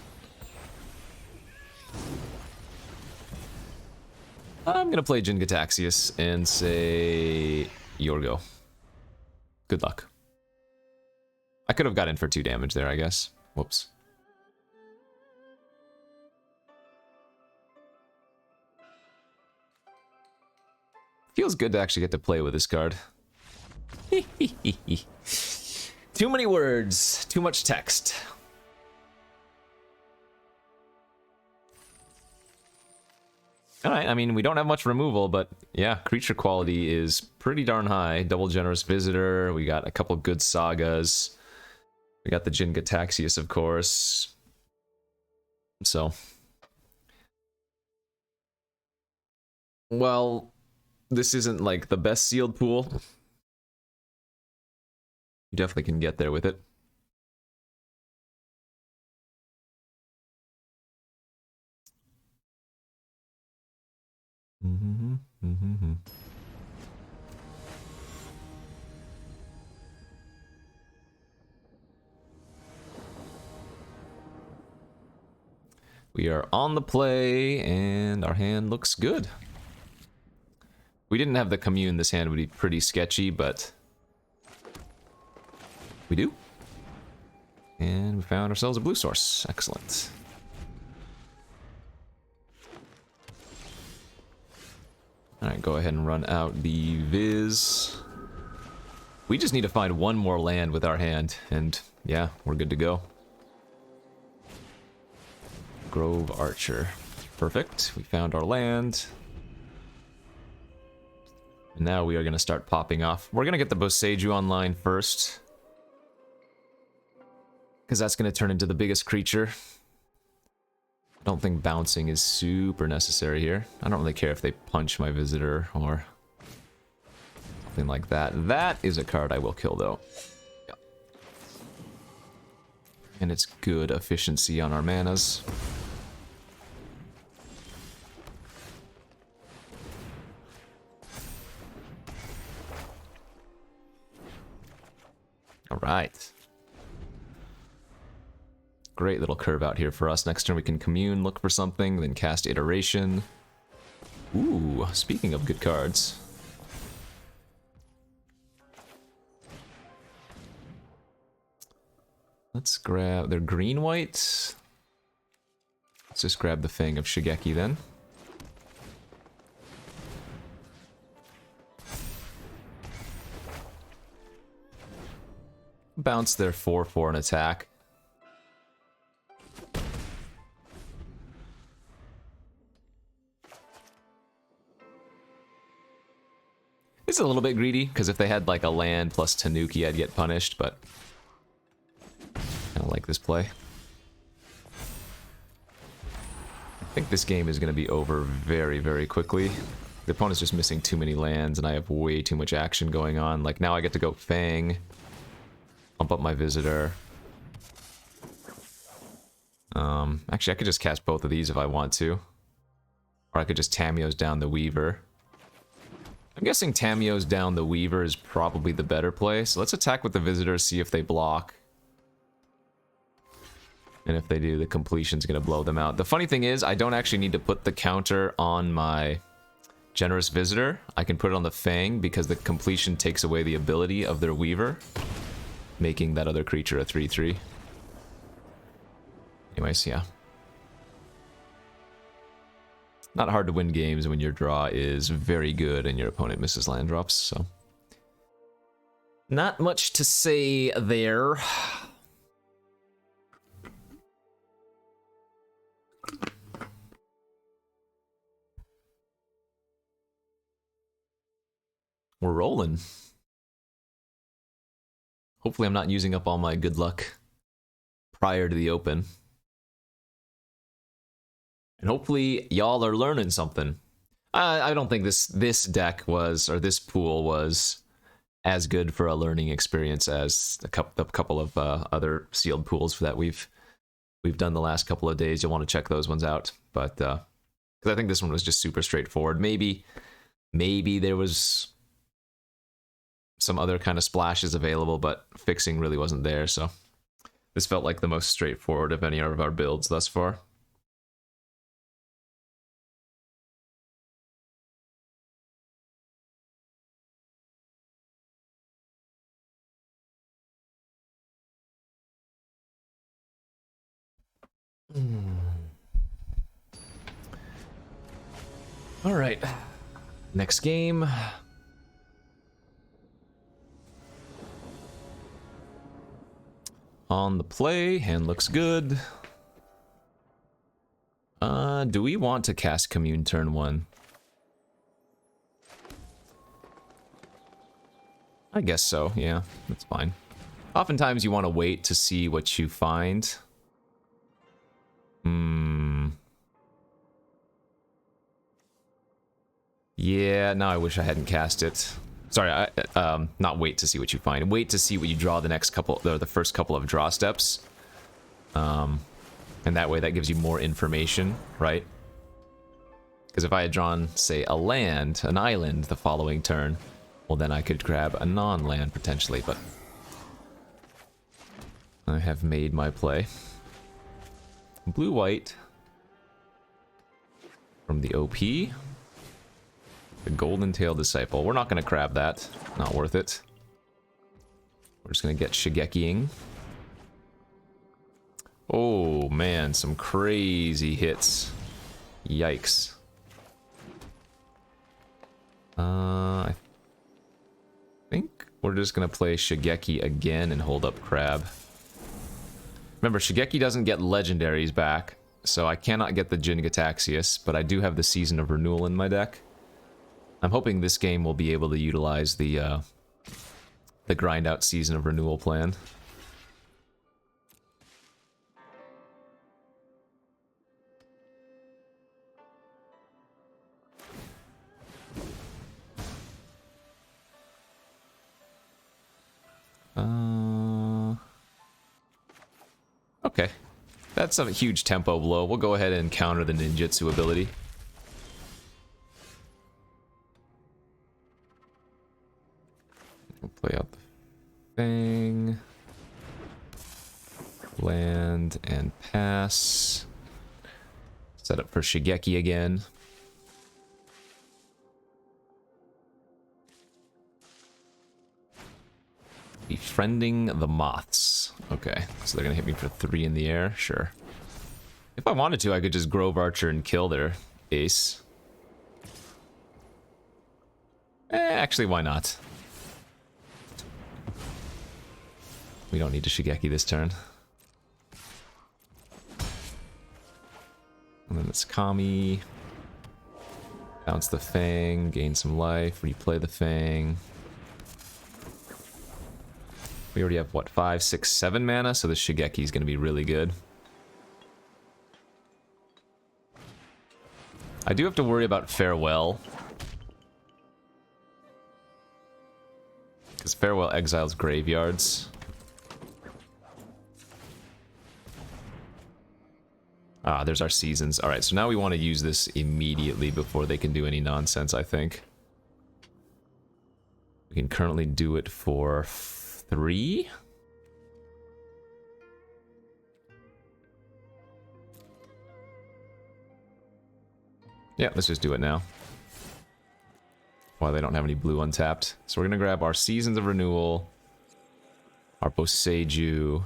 I'm gonna play Jin-Gitaxias and say... Yorgo. Good luck. I could have got in for 2 damage there, I guess. Whoops. Feels good to actually get to play with this card. Too many words, too much text. Alright, I mean, we don't have much removal, but yeah, creature quality is pretty darn high. Double Generous Visitor, we got a couple good sagas. We got the Jin-Gitaxias, of course. So. Well, this isn't like the best sealed pool. You definitely can get there with it. We are on the play, and our hand looks good. We didn't have the commune, this hand would be pretty sketchy, but we do. And we found ourselves a blue source. Excellent. Alright, go ahead and run out the Viz. We just need to find one more land with our hand, and yeah, we're good to go. Grove Archer. Perfect. We found our land. And now we are going to start popping off. We're going to get the Boseiju online first, because that's going to turn into the biggest creature. I don't think bouncing is super necessary here. I don't really care if they punch my visitor or something like that. That is a card I will kill, though. Yeah. And it's good efficiency on our manas. Alright. Great little curve out here for us. Next turn we can commune, look for something, then cast Iteration. Ooh, speaking of good cards. Let's grab... They're green-white. Let's just grab the Fang of Shigeki then. Bounce their 4/4 an attack. It's a little bit greedy, because if they had like a land plus Tanuki, I'd get punished, but I don't like this play. I think this game is going to be over very, very quickly. The opponent's just missing too many lands, and I have way too much action going on. Like, now I get to go Fang, pump up my Visitor. Actually, I could just cast both of these if I want to. Or I could just Tamiyo's down the Weaver. I'm guessing Tamiyo's down the Weaver is probably the better play. So let's attack with the Visitor, see if they block. And if they do, the completion's going to blow them out. The funny thing is, I don't actually need to put the counter on my Generous Visitor. I can put it on the Fang because the completion takes away the ability of their Weaver, making that other creature a 3/3. Anyways, yeah. Not hard to win games when your draw is very good and your opponent misses land drops, so. Not much to say there. We're rolling. Hopefully I'm not using up all my good luck prior to the open. And hopefully y'all are learning something. I don't think this deck was, or this pool was as good for a learning experience as the couple of other sealed pools that we've done the last couple of days. You'll want to check those ones out. But because I think this one was just super straightforward. Maybe there was some other kind of splashes available, but fixing really wasn't there. So this felt like the most straightforward of any of our builds thus far. All right, next game. On the play, hand looks good. Do we want to cast Commune turn 1? I guess so, yeah, that's fine. Oftentimes you want to wait to see what you find. Yeah, now I wish I hadn't cast it. Sorry, not wait to see what you find. Wait to see what you draw the next couple, or the first couple of draw steps. And that way that gives you more information, right? Because if I had drawn, say, a land, an island, the following turn, well then I could grab a non-land potentially, but I have made my play. Blue-white from the OP. The Golden Tail Disciple. We're not going to grab that. Not worth it. We're just going to get Shigekiing. Oh, man. Some crazy hits. Yikes. I think we're just going to play Shigeki again and hold up Crab. Remember, Shigeki doesn't get legendaries back, so I cannot get the Jin-Gataxias, but I do have the Season of Renewal in my deck. I'm hoping this game will be able to utilize the grind out Season of Renewal plan. Okay. That's a huge tempo blow. We'll go ahead and counter the ninjutsu ability. We'll play out the thing. Land and pass. Set up for Shigeki again. Befriending the Moths. Okay, so they're gonna hit me for 3 in the air? Sure. If I wanted to, I could just Grove Archer and kill their ace. Actually, why not? We don't need to Shigeki this turn. And then it's Kami. Bounce the Fang, gain some life, replay the Fang. We already have, what, 5, 6, 7 mana, so the Shigeki is going to be really good. I do have to worry about Farewell. Because Farewell exiles graveyards. Ah, there's our seasons. Alright, so now we want to use this immediately before they can do any nonsense, I think. We can currently do it for 3? Yeah, let's just do it now. While they don't have any blue untapped. So we're going to grab our Seasons of Renewal, our Boseiju,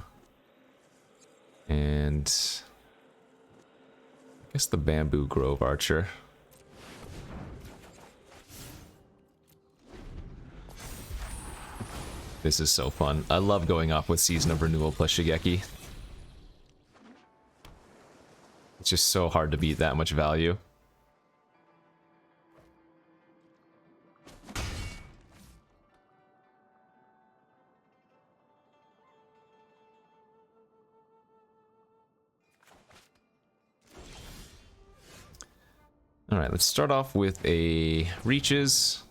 and I guess the Bamboo Grove Archer. This is so fun. I love going off with Season of Renewal plus Shigeki. It's just so hard to beat that much value. Alright, let's start off with a Reaches.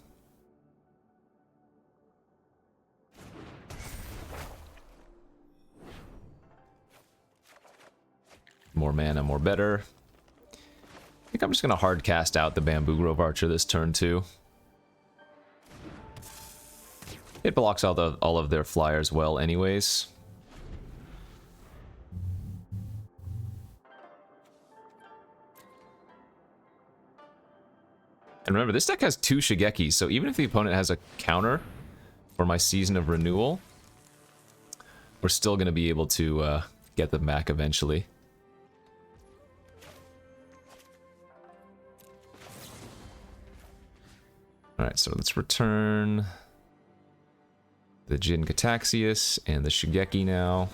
More mana, more better. I think I'm just going to hard cast out the Bamboo Grove Archer this turn too. It blocks all of their flyers well anyways. And remember, this deck has 2 Shigekis, so even if the opponent has a counter for my Season of Renewal, we're still going to be able to get them back eventually. Alright, so let's return the Jin Cataxius and the Shigeki now.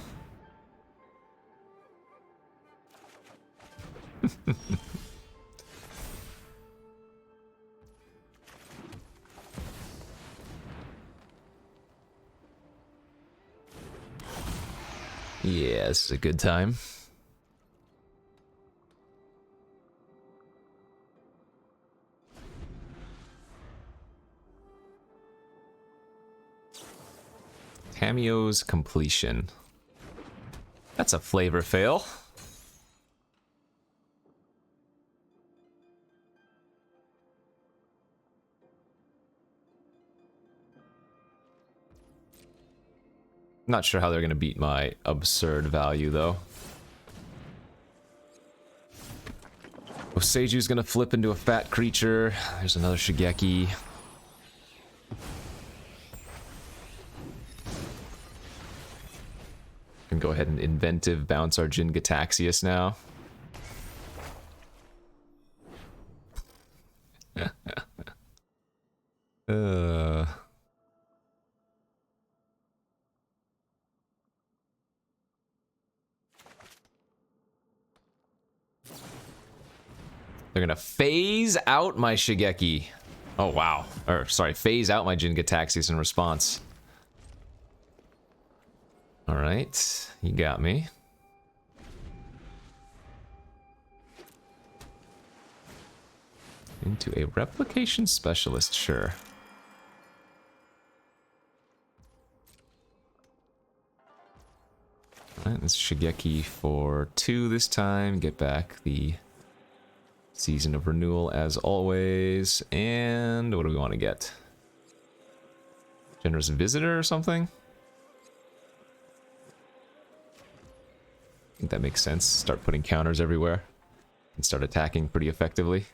Yeah, this is a good time. Tameo's Completion. That's a flavor fail. Not sure how they're going to beat my absurd value, though. Oseiju's going to flip into a fat creature. There's another Shigeki. Can go ahead and inventive bounce our Jin Gataxius now. They're gonna phase out my Shigeki. Oh wow. Or sorry, phase out my Jin Gataxius in response. Alright, you got me. Into a Replication Specialist, sure. Alright, this Shigeki for 2 this time. Get back the Season of Renewal as always. And what do we want to get? Generous Visitor or something? I think that makes sense. Start putting counters everywhere and start attacking pretty effectively.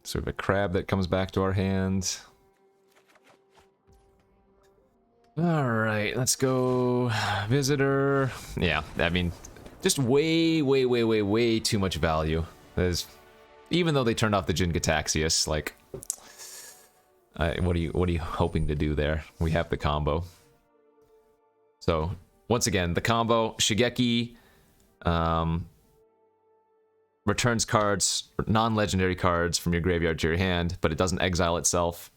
Sort of a crab that comes back to our hand. Alright, let's go Visitor. Yeah, I mean, Just way too much value. There's, even though they turned off the Jin Gataxius, like, what are you hoping to do there? We have the combo. So once again, the combo Shigeki returns cards, non-legendary cards from your graveyard to your hand, but it doesn't exile itself.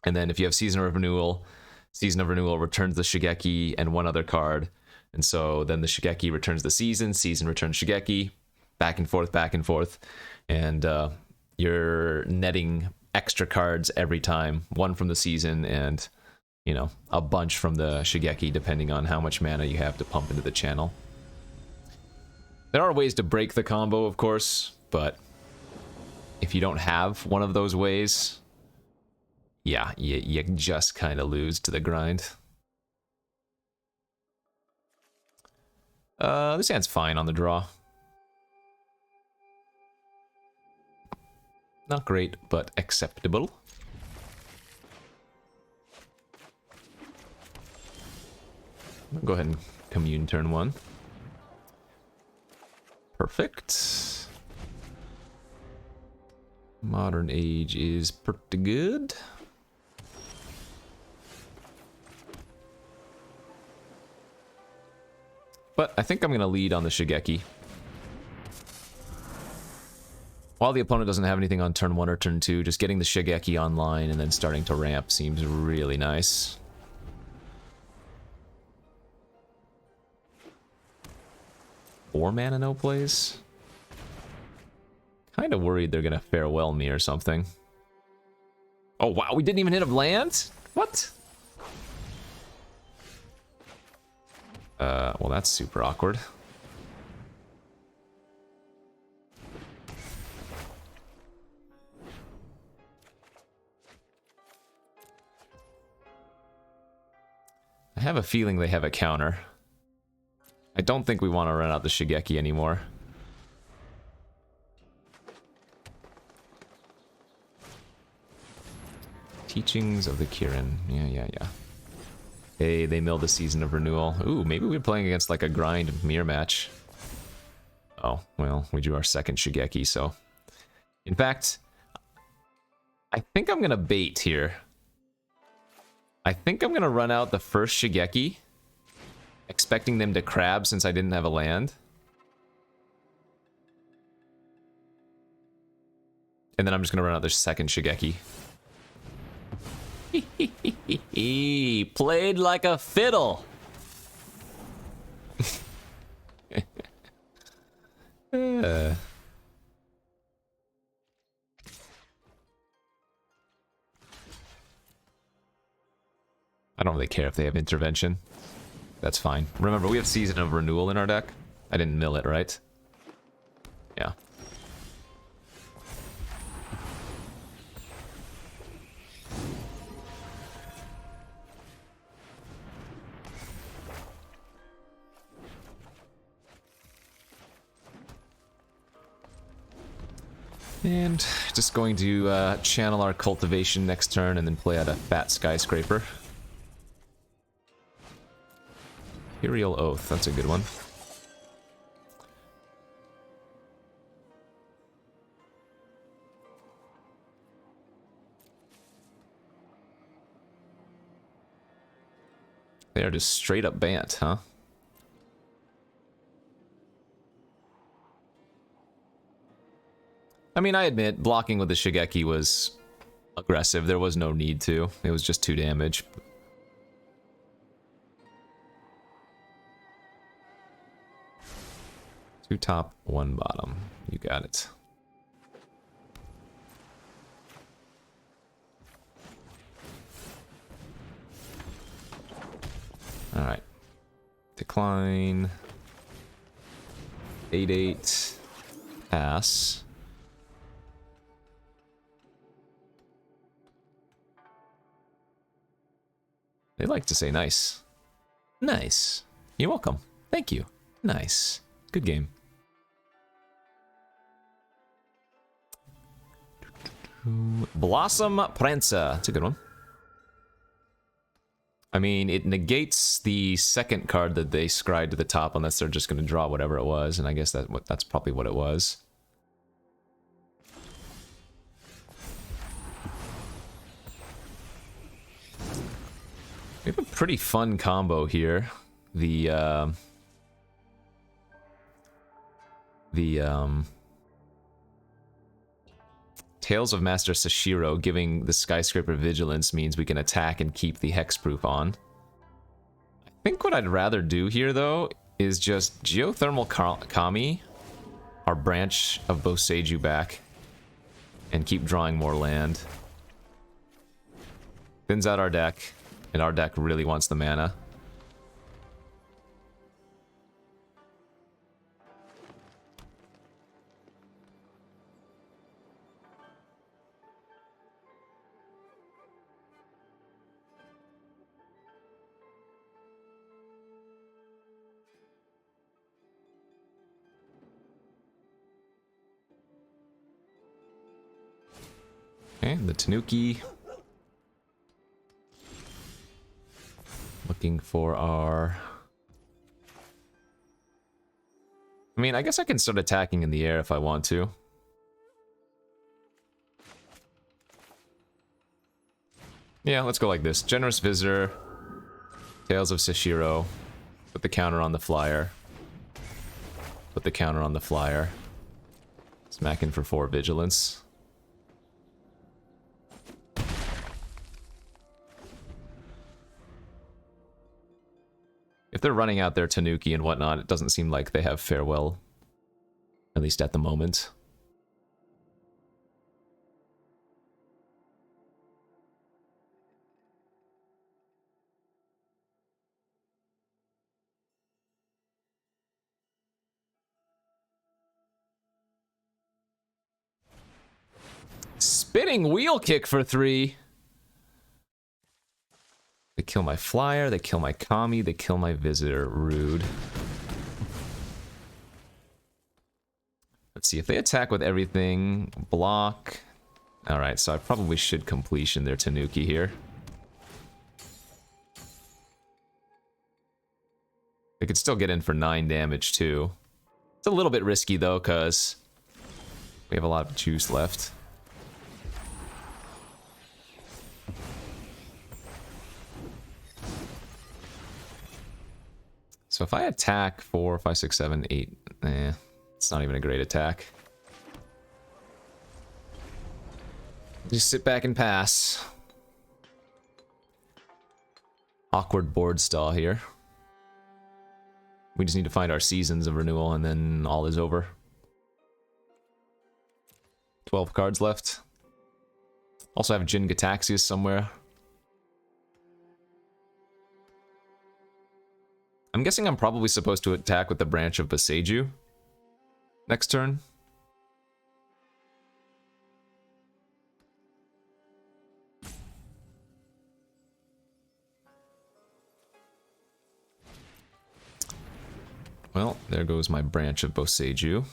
And then if you have Season of Renewal returns the Shigeki and one other card. And so then the Shigeki returns the Season returns Shigeki, back and forth. And you're netting extra cards every time, one from the Season and, you know, a bunch from the Shigeki, depending on how much mana you have to pump into the channel. There are ways to break the combo, of course, but if you don't have one of those ways, yeah, you just kind of lose to the grind. This hand's fine on the draw. Not great, but acceptable. I'll go ahead and commune turn 1. Perfect. Modern Age is pretty good. But I think I'm going to lead on the Shigeki. While the opponent doesn't have anything on turn 1 or turn 2, just getting the Shigeki online and then starting to ramp seems really nice. Four mana no plays? Kinda worried they're gonna farewell me or something. Oh wow, we didn't even hit a land? What? Well that's super awkward. I have a feeling they have a counter. I don't think we want to run out the Shigeki anymore. Teachings of the Kirin. Yeah. Hey, they milled the Season of Renewal. Ooh, maybe we're playing against like a grind mirror match. Oh, well, we drew our second Shigeki, so... In fact, I think I'm gonna bait here. I think I'm gonna run out the first Shigeki, expecting them to crab since I didn't have a land. And then I'm just gonna run out the second Shigeki. Played like a fiddle. I don't really care if they have intervention. That's fine. Remember, we have Season of Renewal in our deck. I didn't mill it, right? Yeah. And just going to channel our Cultivation next turn and then play out a Fat Skyscraper. Imperial Oath, that's a good one. They are just straight up banned, huh? I mean, I admit, blocking with the Shigeki was aggressive. There was no need to. It was just 2 damage. 2 top, 1 bottom. You got it. Alright. Decline. 8-8. Pass. They like to say nice. Nice. You're welcome. Thank you. Nice. Good game. Blossom Prancer. That's a good one. I mean, it negates the second card that they scried to the top unless they're just going to draw whatever it was, and I guess that's probably what it was. We have a pretty fun combo here. The Tales of Master Sashiro giving the Skyscraper Vigilance means we can attack and keep the hexproof on. I think what I'd rather do here, though, is just Geothermal Kami, our branch of Boseiju back, and keep drawing more land. Thins out our deck, and our deck really wants the mana. Okay, the Tanuki. Looking for our... I mean, I guess I can start attacking in the air if I want to. Yeah, let's go like this. Generous Visitor. Tales of Sashiro. Put the counter on the flyer. Put the counter on the flyer. Smack in for 4 Vigilance. If they're running out their Tanuki and whatnot, it doesn't seem like they have Farewell. At least at the moment. Spinning Wheel Kick for 3. They kill my flyer, they kill my Kami, they kill my visitor. Rude. Let's see if they attack with everything. Block. Alright, so I probably should completion their Tanuki here. They could still get in for 9 damage too. It's a little bit risky though, because we have a lot of juice left. So if I attack 4, 5, 6, 7, 8, it's not even a great attack. Just sit back and pass. Awkward board stall here. We just need to find our Seasons of Renewal and then all is over. 12 cards left. Also have Jin Gataxias somewhere. I'm guessing I'm probably supposed to attack with the branch of Boseiju next turn. Well, there goes my branch of Boseiju.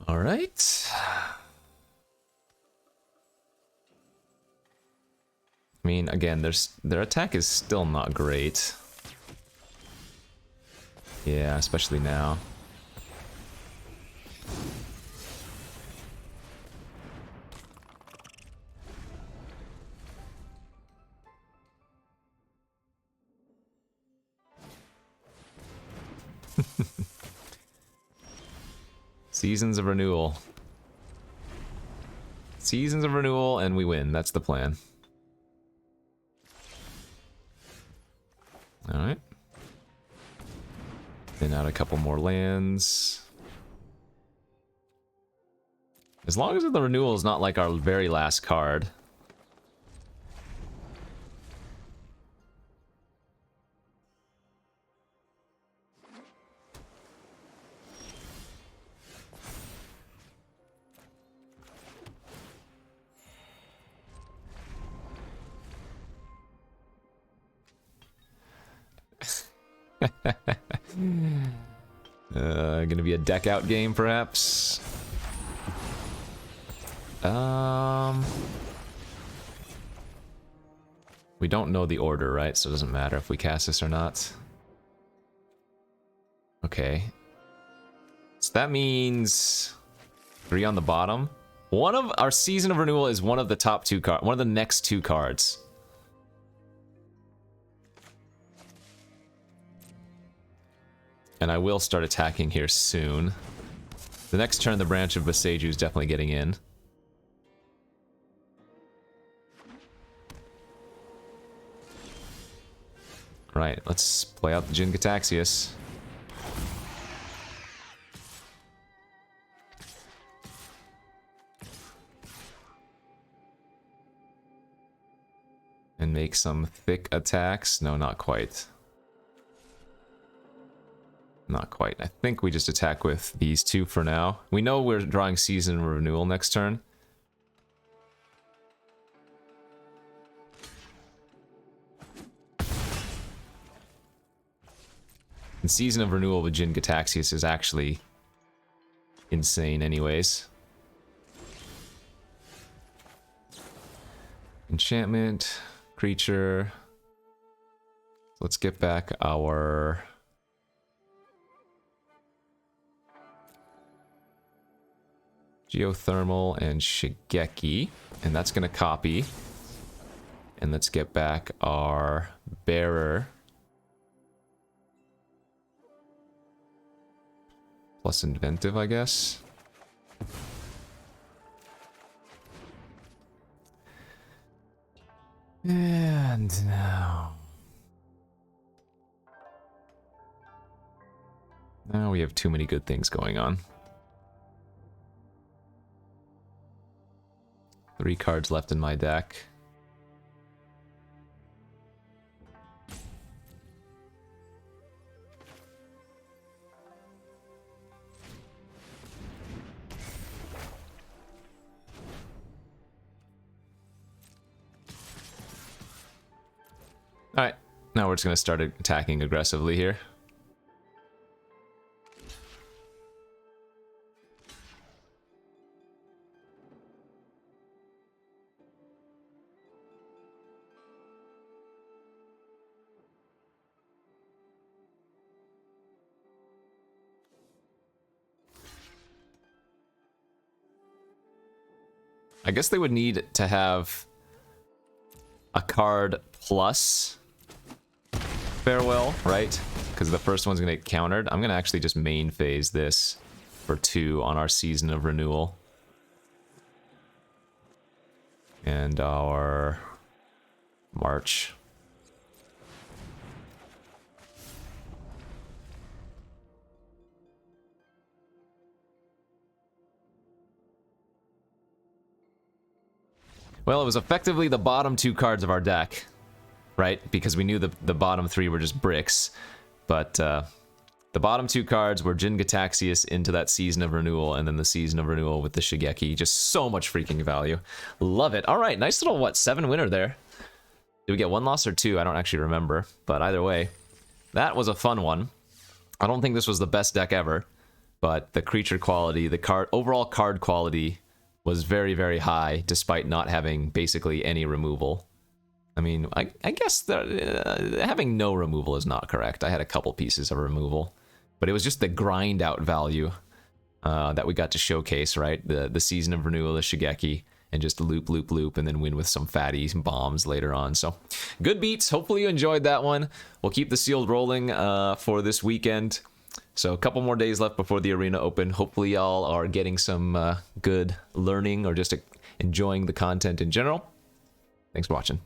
All right. I mean, again, their attack is still not great. Yeah, especially now. Seasons of Renewal. Seasons of Renewal, and we win. That's the plan. Alright. Then out a couple more lands. As long as the renewal is not like our very last card. Gonna be a deck out game, perhaps. We don't know the order, right? So it doesn't matter if we cast this or not. Okay. So that means 3 on the bottom. One of our Season of Renewal is one of the top 2 cards, one of the next 2 cards. And I will start attacking here soon. The next turn, the Branch of Boseiju is definitely getting in. Right, let's play out the Jin Gataxius. And make some thick attacks. No, not quite. Not quite. I think we just attack with these 2 for now. We know we're drawing Season of Renewal next turn. And Season of Renewal with Jin Gataxius is actually insane anyways. Enchantment, creature. Let's get back our... Geothermal and Shigeki. And that's going to copy. And let's get back our Bearer. Plus Inventive, I guess. And now... Now we have too many good things going on. 3 cards left in my deck. Alright, now we're just going to start attacking aggressively here. I guess they would need to have a card plus Farewell, right? Because the first one's going to get countered. I'm going to actually just main phase this for 2 on our Season of Renewal. And our March. Well, it was effectively the bottom 2 cards of our deck, right? Because we knew the bottom 3 were just bricks. But the bottom 2 cards were Jin Gataxius into that Season of Renewal, and then the Season of Renewal with the Shigeki. Just so much freaking value. Love it. All right, nice little, what, 7 winner there. Did we get 1 loss or 2? I don't actually remember. But either way, that was a fun one. I don't think this was the best deck ever, but the creature quality, the overall card quality was very, very high, despite not having basically any removal. I mean, I guess having no removal is not correct. I had a couple pieces of removal, but it was just the grind out value that we got to showcase, right? The Season of Renewal, the Shigeki, and just loop, loop, loop, and then win with some fatty bombs later on. So, good beats. Hopefully you enjoyed that one. We'll keep the sealed rolling for this weekend. So a couple more days left before the arena open. Hopefully y'all are getting some good learning or just enjoying the content in general. Thanks for watching.